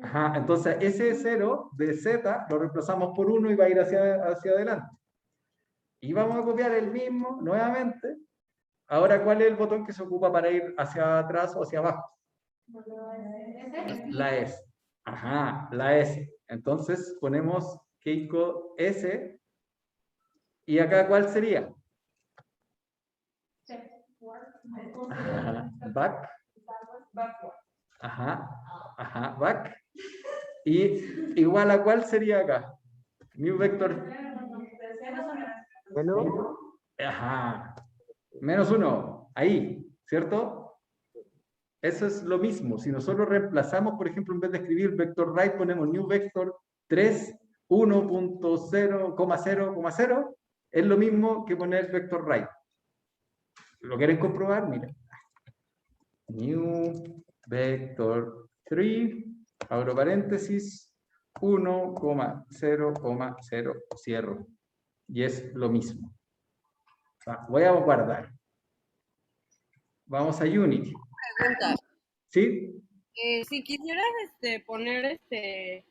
Ajá, entonces ese 0 de Z lo reemplazamos por 1 y va a ir hacia adelante. Y vamos a copiar el mismo nuevamente. Ahora, ¿cuál es el botón que se ocupa para ir hacia atrás o hacia abajo? La S. Ajá, la S. Entonces ponemos Keiko S. ¿Y acá cuál sería? Ajá, back. Ajá, ajá, back. ¿Y igual a cuál sería acá? New vector. Ajá. -1. Ahí, ¿cierto? Eso es lo mismo. Si nosotros reemplazamos, por ejemplo, en vez de escribir vector right, ponemos new vector 3 1.0,0,0 es lo mismo que poner vector right. ¿Lo quieren comprobar? Miren. New vector 3, abro paréntesis, 1,0,0, cierro. Y es lo mismo. Voy a guardar. Vamos a Unity. Pregunta. ¿Sí? Si quisieras poner que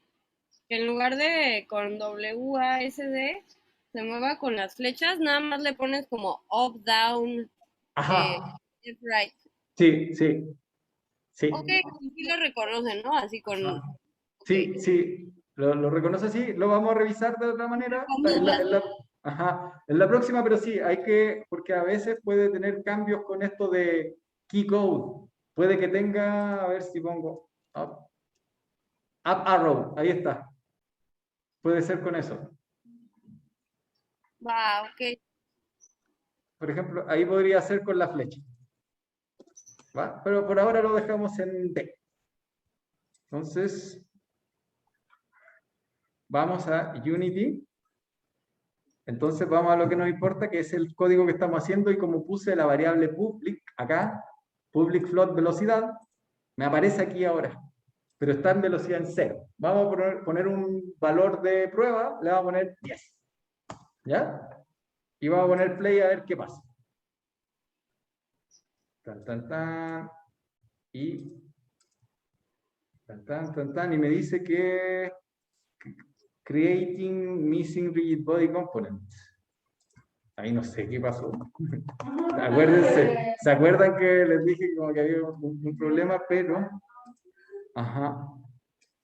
en lugar de con WASD se mueva con las flechas, nada más le pones como up, down, Ajá. left, right. Sí, sí. Sí. Ok, sí lo reconocen, ¿no? Así con... Sí, sí. Lo reconoce así. Lo vamos a revisar de otra manera. En la próxima, pero sí, hay que, porque a veces puede tener cambios con esto de key code. Puede que tenga, a ver si pongo up arrow, ahí está. Puede ser con eso. Va, ok. Por ejemplo, ahí podría ser con la flecha. ¿Va? Pero por ahora lo dejamos en D. Entonces, vamos a Unity. Entonces vamos a lo que nos importa, que es el código que estamos haciendo, y como puse la variable public acá, public float velocidad, me aparece aquí ahora, pero está en velocidad en 0. Vamos a poner un valor de prueba, le vamos a poner 10. ¿Ya? Y vamos a poner play a ver qué pasa. Tan, tan, tan. Y tan, tan, tan, tan. Y me dice que creating missing rigid body components. Ahí no sé qué pasó. Acuérdense, ¿se acuerdan que les dije como que había un problema? Pero, ajá.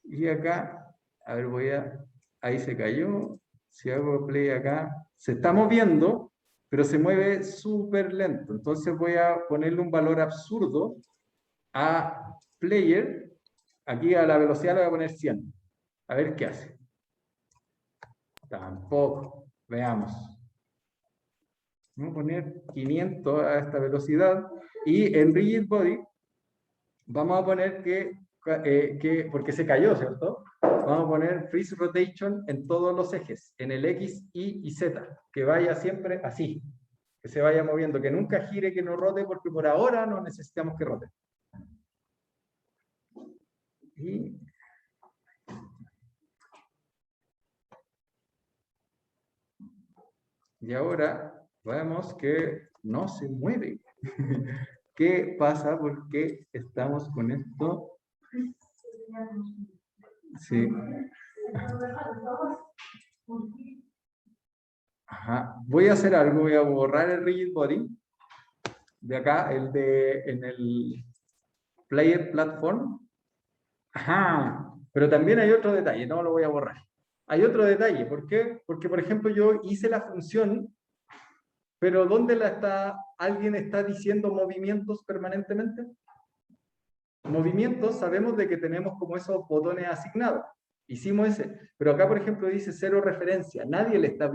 Y acá, a ver, ahí se cayó. Si hago play acá, se está moviendo, pero se mueve súper lento. Entonces voy a ponerle un valor absurdo a player. Aquí a la velocidad le voy a poner 100. A ver qué hace. Tampoco. Veamos. Vamos a poner 500 a esta velocidad. Y en rigid body vamos a poner porque se cayó, ¿cierto? Vamos a poner freeze rotation en todos los ejes, en el X, Y y Z, que vaya siempre así, que se vaya moviendo, que nunca gire, que no rote, porque por ahora no necesitamos que rote. Y ahora vemos que no se mueve. ¿Qué pasa? ¿Por qué estamos con esto? Sí. Ajá. Voy a hacer algo, voy a borrar el rigid body de acá, en el player platform. Ajá. Pero también hay otro detalle, no lo voy a borrar. Hay otro detalle, ¿por qué? Porque, por ejemplo, yo hice la función, pero ¿dónde alguien está diciendo movimientos permanentemente? Movimientos, sabemos de que tenemos como esos botones asignados. Hicimos ese, pero acá, por ejemplo, dice 0 referencia. Nadie le está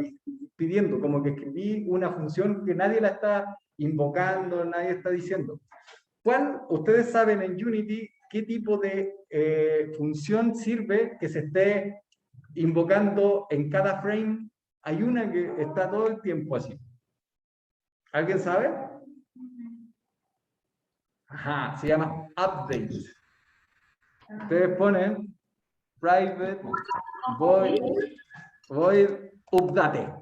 pidiendo, como que escribí una función que nadie la está invocando, nadie está diciendo. Ustedes saben en Unity qué tipo de función sirve que se esté invocando en cada frame? Hay una que está todo el tiempo así. ¿Alguien sabe? Ajá, se llama update. Ustedes ponen private void update.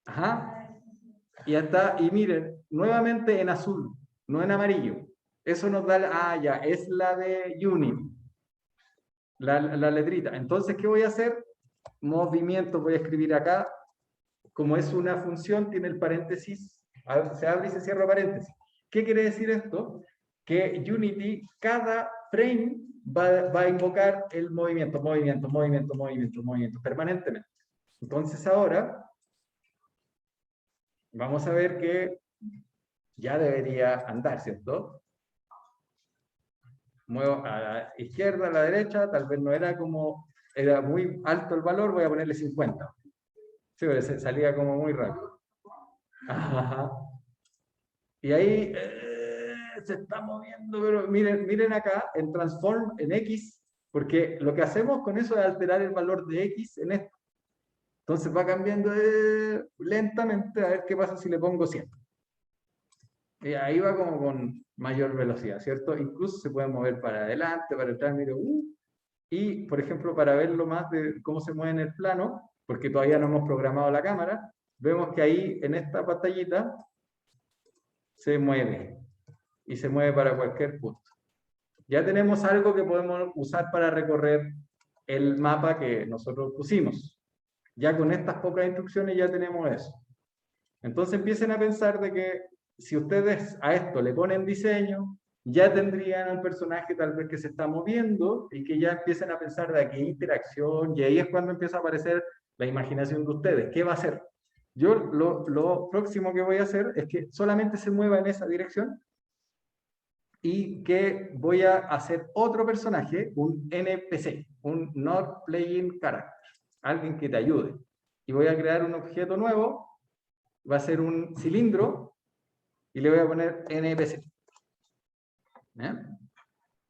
Ajá. Y ya está. Y miren, nuevamente en azul, no en amarillo. Eso nos da, ya, es la de Unity. La letrita. Entonces, ¿qué voy a hacer? Movimiento, voy a escribir acá. Como es una función, tiene el paréntesis, se abre y se cierra paréntesis. ¿Qué quiere decir esto? Que Unity, cada frame va a invocar el movimiento, permanentemente. Entonces ahora, vamos a ver que ya debería andar, ¿cierto? Muevo a la izquierda, a la derecha, tal vez no era era muy alto el valor, voy a ponerle 50. Sí, pero salía como muy rápido. Ajá. Y ahí se está moviendo, pero miren acá, en transform, en X, Porque lo que hacemos con eso es alterar el valor de X en esto. Entonces va cambiando lentamente, a ver qué pasa si le pongo 100. Y ahí va como con mayor velocidad, ¿cierto? Incluso se puede mover para adelante, para atrás, mire, y, por ejemplo, para verlo más de cómo se mueve en el plano, porque todavía no hemos programado la cámara, vemos que ahí, en esta pantallita, se mueve. Y se mueve para cualquier punto. Ya tenemos algo que podemos usar para recorrer el mapa que nosotros pusimos. Ya con estas pocas instrucciones ya tenemos eso. Entonces empiecen a pensar de que si ustedes a esto le ponen diseño, ya tendrían un personaje tal vez que se está moviendo y que ya empiecen a pensar de aquí interacción, y ahí es cuando empieza a aparecer la imaginación de ustedes. ¿Qué va a hacer? Yo lo próximo que voy a hacer es que solamente se mueva en esa dirección y que voy a hacer otro personaje, un NPC, un Not Playing Character, alguien que te ayude. Y voy a crear un objeto nuevo, va a ser un cilindro, y le voy a poner NPC. ¿Bien?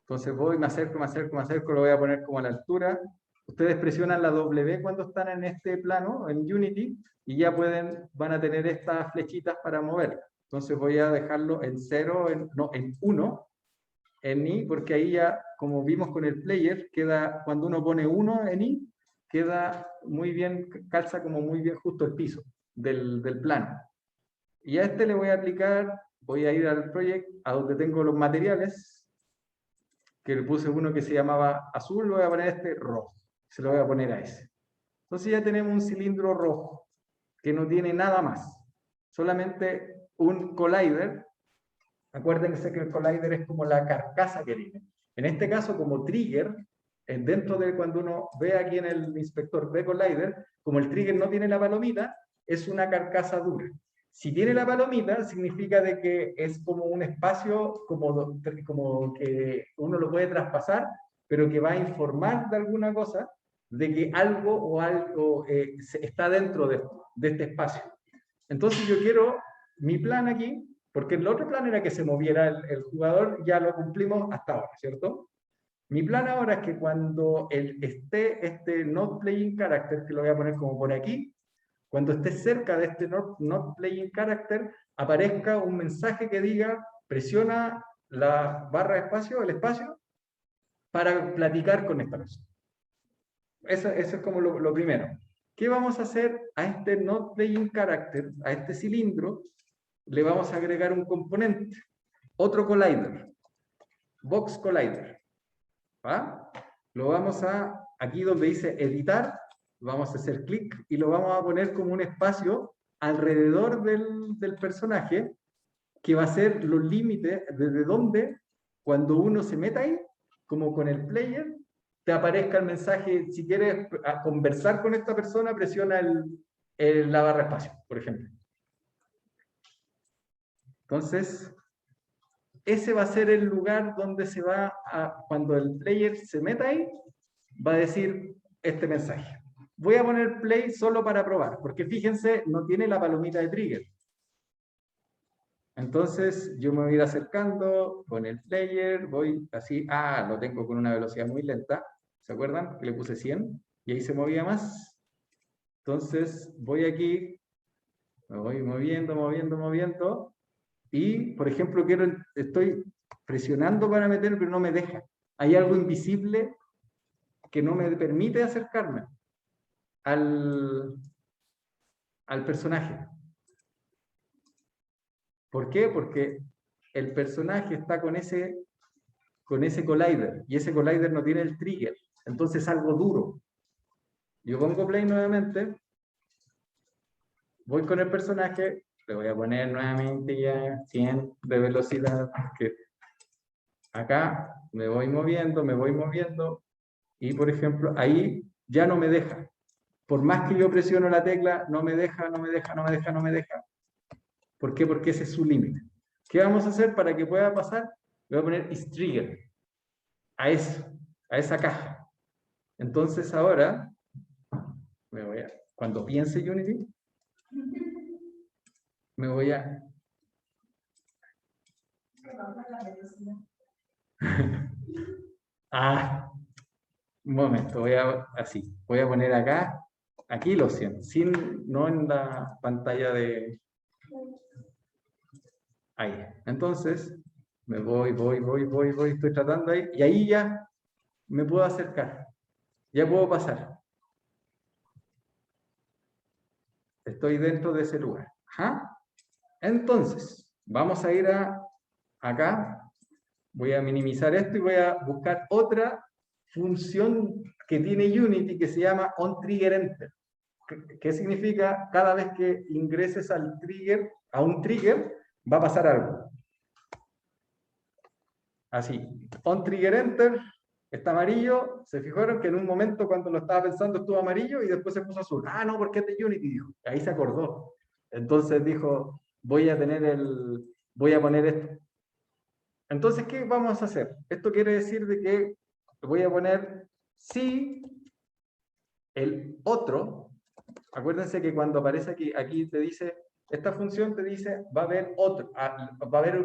Entonces voy, me acerco, lo voy a poner como a la altura. Ustedes presionan la W cuando están en este plano, en Unity, y ya van a tener estas flechitas para mover. Entonces voy a dejarlo en 0, no, en 1, en I, porque ahí ya, como vimos con el player, queda, cuando uno pone 1 en I, queda muy bien, calza como muy bien justo el piso del plano. Y a este le voy a aplicar, voy a ir al project, a donde tengo los materiales, que le puse uno que se llamaba azul, le voy a poner este rojo, se lo voy a poner a ese. Entonces ya tenemos un cilindro rojo, que no tiene nada más, solamente un collider. Acuérdense que el collider es como la carcasa que tiene. En este caso, como trigger, dentro de cuando uno ve aquí en el inspector de collider, como el trigger no tiene la palomita, es una carcasa dura. Si tiene la palomita, significa de que es como un espacio como que uno lo puede traspasar, pero que va a informar de alguna cosa, de que algo está dentro de este espacio. Entonces yo quiero mi plan aquí, porque el otro plan era que se moviera el jugador, ya lo cumplimos hasta ahora, ¿cierto? Mi plan ahora es que cuando esté este not playing character, que lo voy a poner como por aquí, cuando esté cerca de este not playing character, aparezca un mensaje que diga, presiona la barra de espacio, el espacio, para platicar con esta persona. Eso es como lo primero. ¿Qué vamos a hacer a este not playing character, a este cilindro? Le vamos a agregar un componente, otro collider, box collider. ¿Va? Lo vamos a, aquí donde dice editar, vamos a hacer clic y lo vamos a poner como un espacio alrededor del personaje, que va a ser los límites desde donde, cuando uno se meta ahí, como con el player, te aparezca el mensaje. Si quieres conversar con esta persona, presiona la barra espacio, por ejemplo. Entonces, ese va a ser el lugar donde se va a, cuando el player se meta ahí, va a decir este mensaje. Voy a poner play solo para probar, porque fíjense, no tiene la palomita de trigger. Entonces, yo me voy a ir acercando con el player, voy así, lo tengo con una velocidad muy lenta, ¿se acuerdan? Que le puse 100 y ahí se movía más. Entonces, voy aquí, me voy moviendo, y, por ejemplo, estoy presionando para meter, pero no me deja. Hay algo invisible que no me permite acercarme al personaje. ¿Por qué? Porque el personaje está con ese collider, y ese collider no tiene el trigger, entonces es algo duro. Yo pongo play nuevamente, voy con el personaje, le voy a poner nuevamente ya 100 de velocidad, que acá me voy moviendo, y por ejemplo, ahí ya no me deja. Por más que yo presiono la tecla, no me deja. ¿Por qué? Porque ese es su límite. ¿Qué vamos a hacer para que pueda pasar? Le voy a poner is trigger a esa caja. Entonces ahora, cuando piense Unity, me voy a... Un momento, voy a poner acá, aquí lo siento, no en la pantalla de... Ahí. Entonces, me voy, estoy tratando ahí, y ahí ya me puedo acercar, ya puedo pasar. Estoy dentro de ese lugar. Ajá. Entonces, vamos a ir acá, voy a minimizar esto y voy a buscar otra función que tiene Unity que se llama onTriggerEnter. ¿Qué significa? Cada vez que ingreses a un trigger, va a pasar algo. Así, onTriggerEnter está amarillo. Se fijaron que en un momento cuando lo estaba pensando estuvo amarillo y después se puso azul. Ah, no, porque es de Unity, dijo. Ahí se acordó. Entonces dijo, voy a poner esto. Entonces, ¿qué vamos a hacer? Esto quiere decir de que voy a poner si el otro. Acuérdense que cuando aparece aquí te dice, esta función te dice, va a haber otro,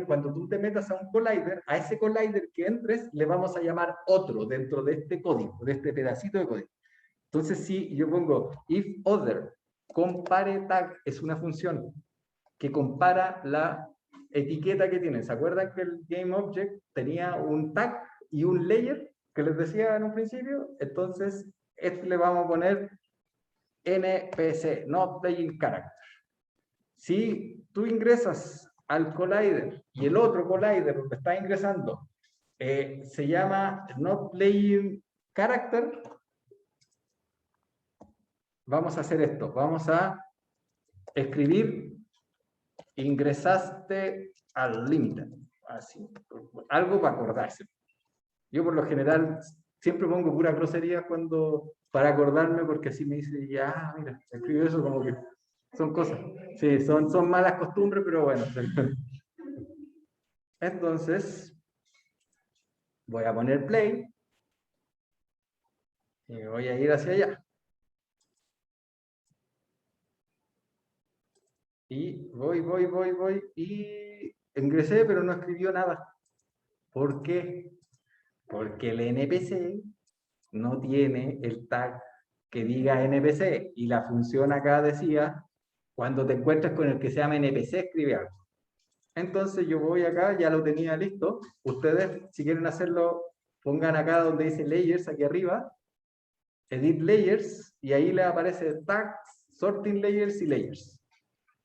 cuando tú te metas a un collider, a ese collider que entres, le vamos a llamar otro dentro de este código, de este pedacito de código. Entonces, si yo pongo if other, compare tag, es una función que compara la etiqueta que tiene. ¿Se acuerdan que el GameObject tenía un tag y un layer que les decía en un principio? Entonces, le vamos a poner NPC, Not Playing Character. Si tú ingresas al collider y el otro collider donde está ingresando se llama Not Playing Character, vamos a hacer esto. Vamos a escribir ingresaste al límite. Así, algo para acordarse. Yo por lo general siempre pongo pura grosería para acordarme, porque así me dice, ya, mira, escribo eso como que son cosas. Sí, son malas costumbres, pero bueno. Entonces, voy a poner play y voy a ir hacia allá. Y voy, y ingresé, pero no escribió nada. ¿Por qué? Porque el NPC no tiene el tag que diga NPC, y la función acá decía, cuando te encuentres con el que se llama NPC, escribe algo. Entonces yo voy acá, ya lo tenía listo. Ustedes, si quieren hacerlo, pongan acá donde dice Layers, aquí arriba, Edit Layers, y ahí les aparece Tags, Sorting Layers y Layers.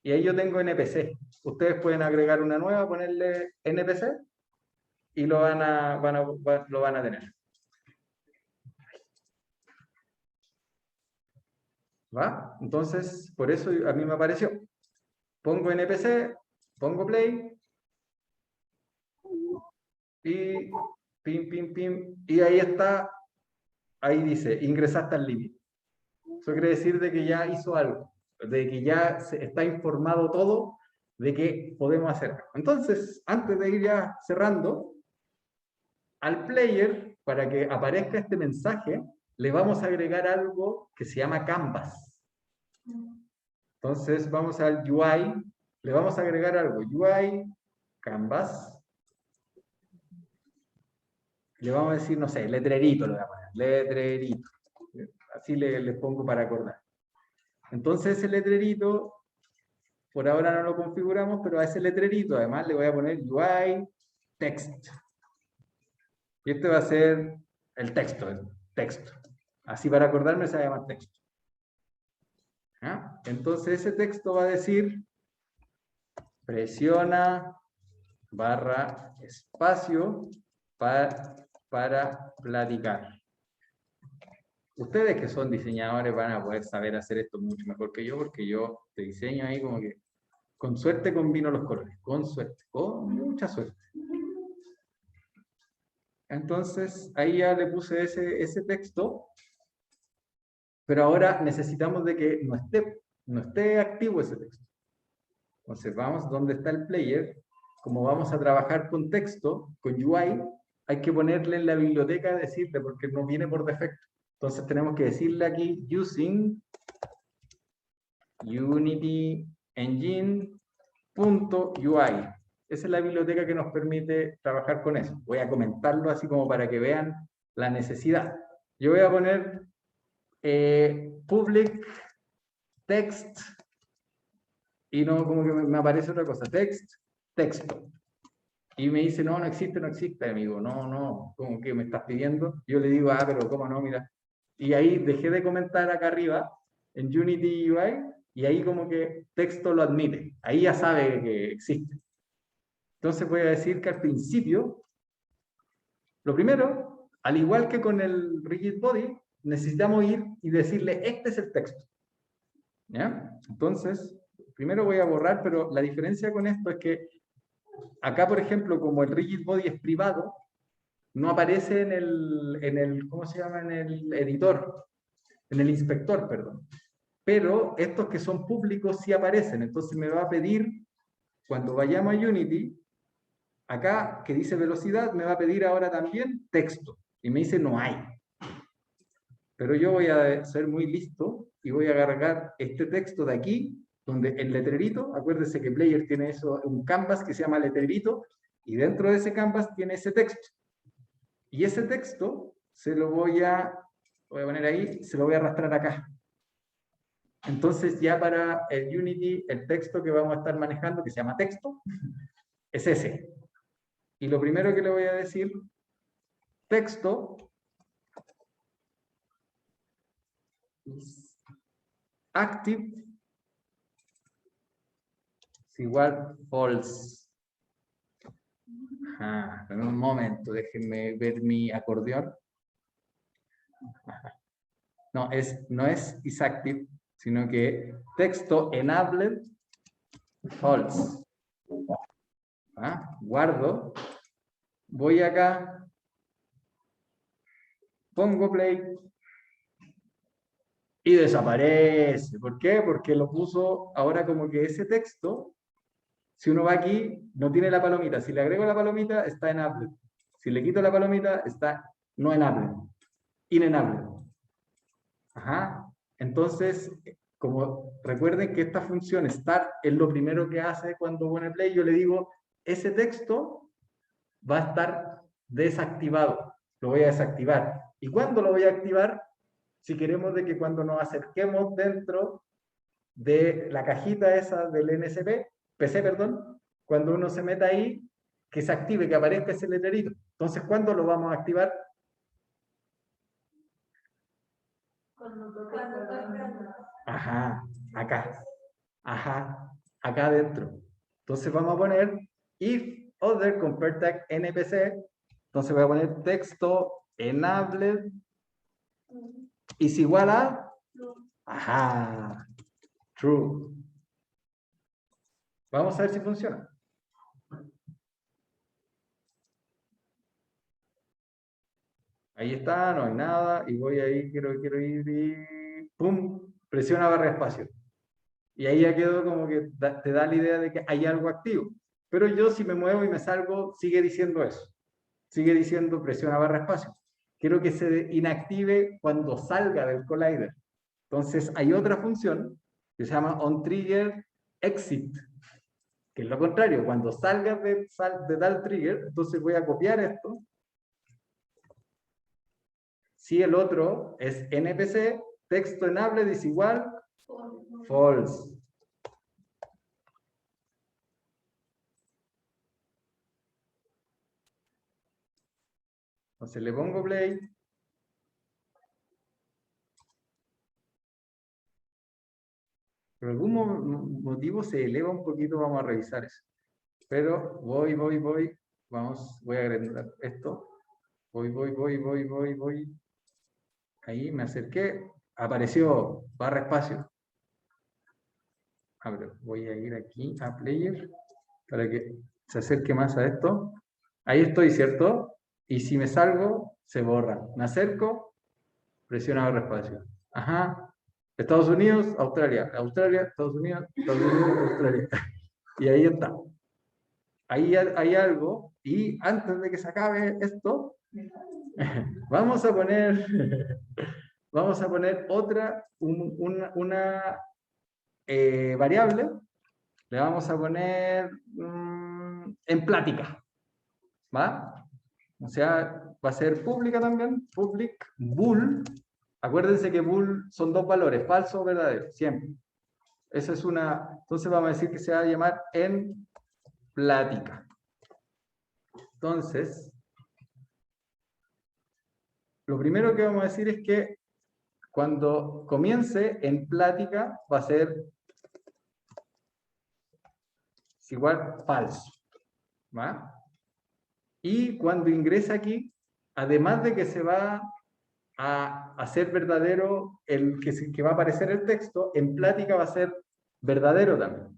Y ahí yo tengo NPC. Ustedes pueden agregar una nueva, ponerle NPC, y lo van a tener. ¿Va? Entonces, por eso a mí me apareció. Pongo NPC, pongo play, y pim, y ahí está, ahí dice, ingresaste al límite. Eso quiere decir de que ya hizo algo, de que ya está informado todo de que podemos hacer. Entonces, antes de ir ya cerrando, al player, para que aparezca este mensaje, le vamos a agregar algo que se llama canvas. Entonces vamos al UI, le vamos a agregar algo, UI, canvas. Le vamos a decir, no sé, letrerito le voy a poner, letrerito. Así le pongo para acordar. Entonces ese letrerito, por ahora no lo configuramos, pero a ese letrerito además le voy a poner UI, text. Y este va a ser el texto. Así para acordarme se va a llamar texto. ¿Ah? Entonces ese texto va a decir, presiona barra espacio para platicar. Ustedes que son diseñadores van a poder saber hacer esto mucho mejor que yo, porque yo te diseño ahí como que con suerte combino los colores, con suerte, con mucha suerte. Entonces ahí ya le puse ese texto, pero ahora necesitamos de que no esté activo ese texto. Entonces vamos donde está el player. Como vamos a trabajar con texto, con UI, hay que ponerle en la biblioteca, decirle, porque no viene por defecto. Entonces tenemos que decirle aquí, using Unity Engine.ui. Esa es la biblioteca que nos permite trabajar con eso. Voy a comentarlo así como para que vean la necesidad. Yo voy a poner public text, y no, como que me aparece otra cosa, texto. Y me dice, no, no existe, amigo, no, como que me estás pidiendo. Yo le digo, pero ¿cómo no? Mira. Y ahí dejé de comentar acá arriba, en Unity UI, y ahí como que texto lo admite. Ahí ya sabe que existe. Entonces voy a decir que al principio, lo primero, al igual que con el rigid body, necesitamos ir y decirle, este es el texto. ¿Ya? Entonces, primero voy a borrar, pero la diferencia con esto es que acá, por ejemplo, como el rigid body es privado, no aparece en el ¿cómo se llama? En el editor, en el inspector, perdón. Pero estos que son públicos sí aparecen, entonces me va a pedir, cuando vayamos a Unity, acá que dice velocidad, me va a pedir ahora también texto, y me dice no hay. Pero yo voy a ser muy listo y voy a agarrar este texto de aquí, donde el letrerito, acuérdense que Player tiene eso, un canvas que se llama letrerito, y dentro de ese canvas tiene ese texto. Y ese texto se lo voy a poner ahí, se lo voy a arrastrar acá. Entonces ya para el Unity, el texto que vamos a estar manejando, que se llama texto, es ese. Y lo primero que le voy a decir, texto, active, es igual false. En un momento, déjenme ver mi acordeón. No es isActive, sino que texto enabled false. Guardo, voy acá, pongo play y desaparece. ¿Por qué? Porque lo puso ahora como que ese texto, si uno va aquí, no tiene la palomita. Si le agrego la palomita, está enabled. Si le quito la palomita, está no enabled. Inenabled. Entonces, como recuerden que esta función start es lo primero que hace cuando pone play, yo le digo, ese texto va a estar desactivado, lo voy a desactivar. ¿Y cuándo lo voy a activar? Si queremos de que cuando nos acerquemos dentro de la cajita esa del PC, cuando uno se meta ahí, que se active, que aparezca ese letrerito. Entonces, ¿cuándo lo vamos a activar? Acá. Acá adentro. Entonces vamos a poner if other compare tag npc. Entonces voy a poner texto enabled es igual a true. Vamos a ver si funciona. Ahí está, no hay nada, y voy ahí, quiero ir y ¡pum! Presiona barra espacio. Y ahí ya quedó como que te da la idea de que hay algo activo. Pero yo si me muevo y me salgo, sigue diciendo eso. Sigue diciendo presiona barra espacio. Quiero que se inactive cuando salga del collider. Entonces hay otra función que se llama onTriggerExit, que es lo contrario, cuando salga de tal trigger, entonces voy a copiar esto. Si el otro es npc, texto enabled es igual false. Entonces le pongo play. Por algún motivo se eleva un poquito, vamos a revisar eso. Pero voy. Voy a agrandar esto. Voy. Ahí me acerqué. Apareció barra espacio. Voy a ir aquí a player para que se acerque más a esto. Ahí estoy, ¿cierto? Y si me salgo, se borra. Me acerco, presiona barra espacio. Estados Unidos, Australia, Estados Unidos, Australia. Y ahí está. Ahí hay algo, y antes de que se acabe esto, vamos a poner una variable, le vamos a poner en plática, ¿va? O sea, va a ser pública también, public bool. Acuérdense que bool son dos valores, falso o verdadero, siempre. Esa es una, entonces vamos a decir que se va a llamar en plática. Entonces, lo primero que vamos a decir es que cuando comience en plática va a ser igual falso. ¿Va? Y cuando ingresa aquí, además de que se va a hacer verdadero el que va a aparecer el texto, en plática va a ser verdadero también.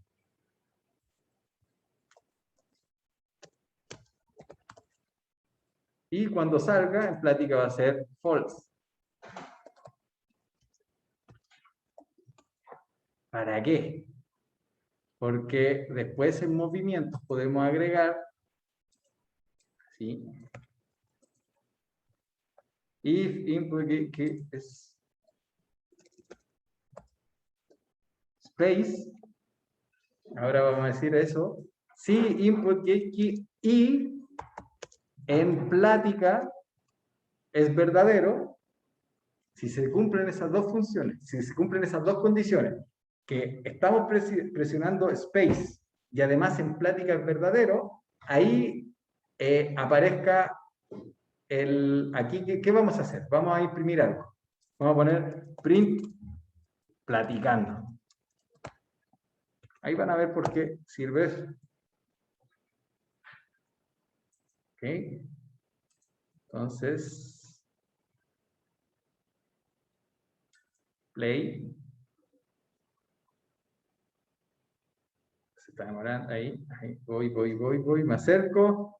Y cuando salga, en plática va a ser false. ¿Para qué? Porque después en movimientos podemos agregar, ¿sí? If input que es space, ahora vamos a decir eso, si input key y en plática es verdadero, si se cumplen esas dos funciones, si se cumplen esas dos condiciones, que estamos presionando space y además en plática es verdadero, ahí aparezca aquí, ¿qué vamos a hacer? Vamos a imprimir algo. Vamos a poner print platicando. Ahí van a ver por qué sirve eso. Ok. Entonces, play. Se está demorando ahí. Voy, me acerco.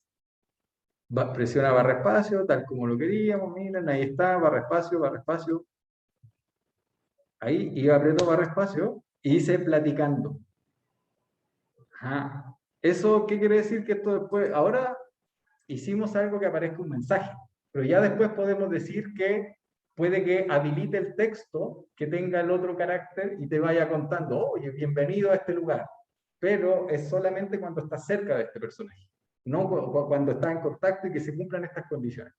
Presiona barra espacio, tal como lo queríamos, miren, ahí está, barra espacio. Ahí, y aprieto barra espacio, y hice platicando. Ajá. ¿Eso qué quiere decir? Que esto después, ahora hicimos algo que aparezca un mensaje, pero ya después podemos decir que puede que habilite el texto, que tenga el otro carácter, y te vaya contando, oye, bienvenido a este lugar, pero es solamente cuando estás cerca de este personaje. No cuando está en contacto y que se cumplan estas condiciones.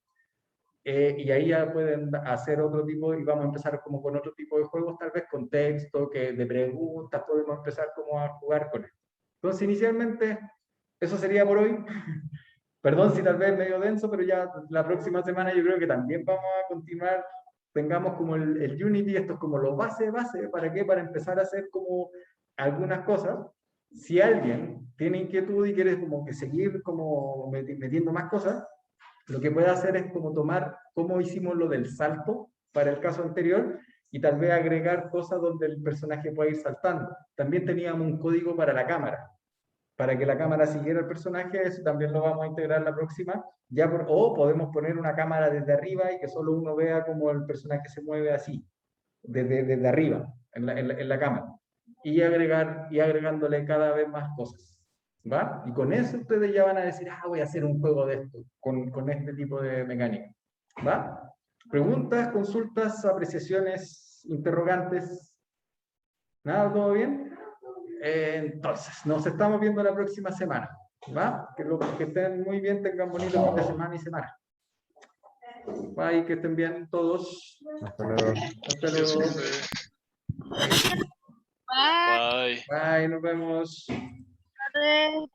Y ahí ya pueden hacer otro tipo, y vamos a empezar como con otro tipo de juegos, tal vez con texto, que de preguntas, podemos empezar como a jugar con él. Entonces, inicialmente, eso sería por hoy. Perdón si tal vez medio denso, pero ya la próxima semana yo creo que también vamos a continuar, tengamos como el Unity, esto es como lo base, ¿para qué? Para empezar a hacer como algunas cosas. Si alguien tiene inquietud y quiere como que seguir como metiendo más cosas, lo que puede hacer es como tomar cómo hicimos lo del salto para el caso anterior y tal vez agregar cosas donde el personaje pueda ir saltando. También teníamos un código para la cámara, para que la cámara siguiera el personaje, eso también lo vamos a integrar la próxima, o podemos poner una cámara desde arriba y que solo uno vea cómo el personaje se mueve así, desde arriba, en la cámara. Y agregándole cada vez más cosas, ¿va? Y con eso ustedes ya van a decir, voy a hacer un juego de esto, con este tipo de mecánica, ¿va? ¿Preguntas, consultas, apreciaciones, interrogantes? ¿Nada? ¿Todo bien? Entonces, nos estamos viendo la próxima semana, ¿va? Que estén muy bien, tengan bonito fin de semana y semana. Bye, que estén bien todos. Hasta luego. Hasta luego. Bye. Bye, nos vemos. Bye.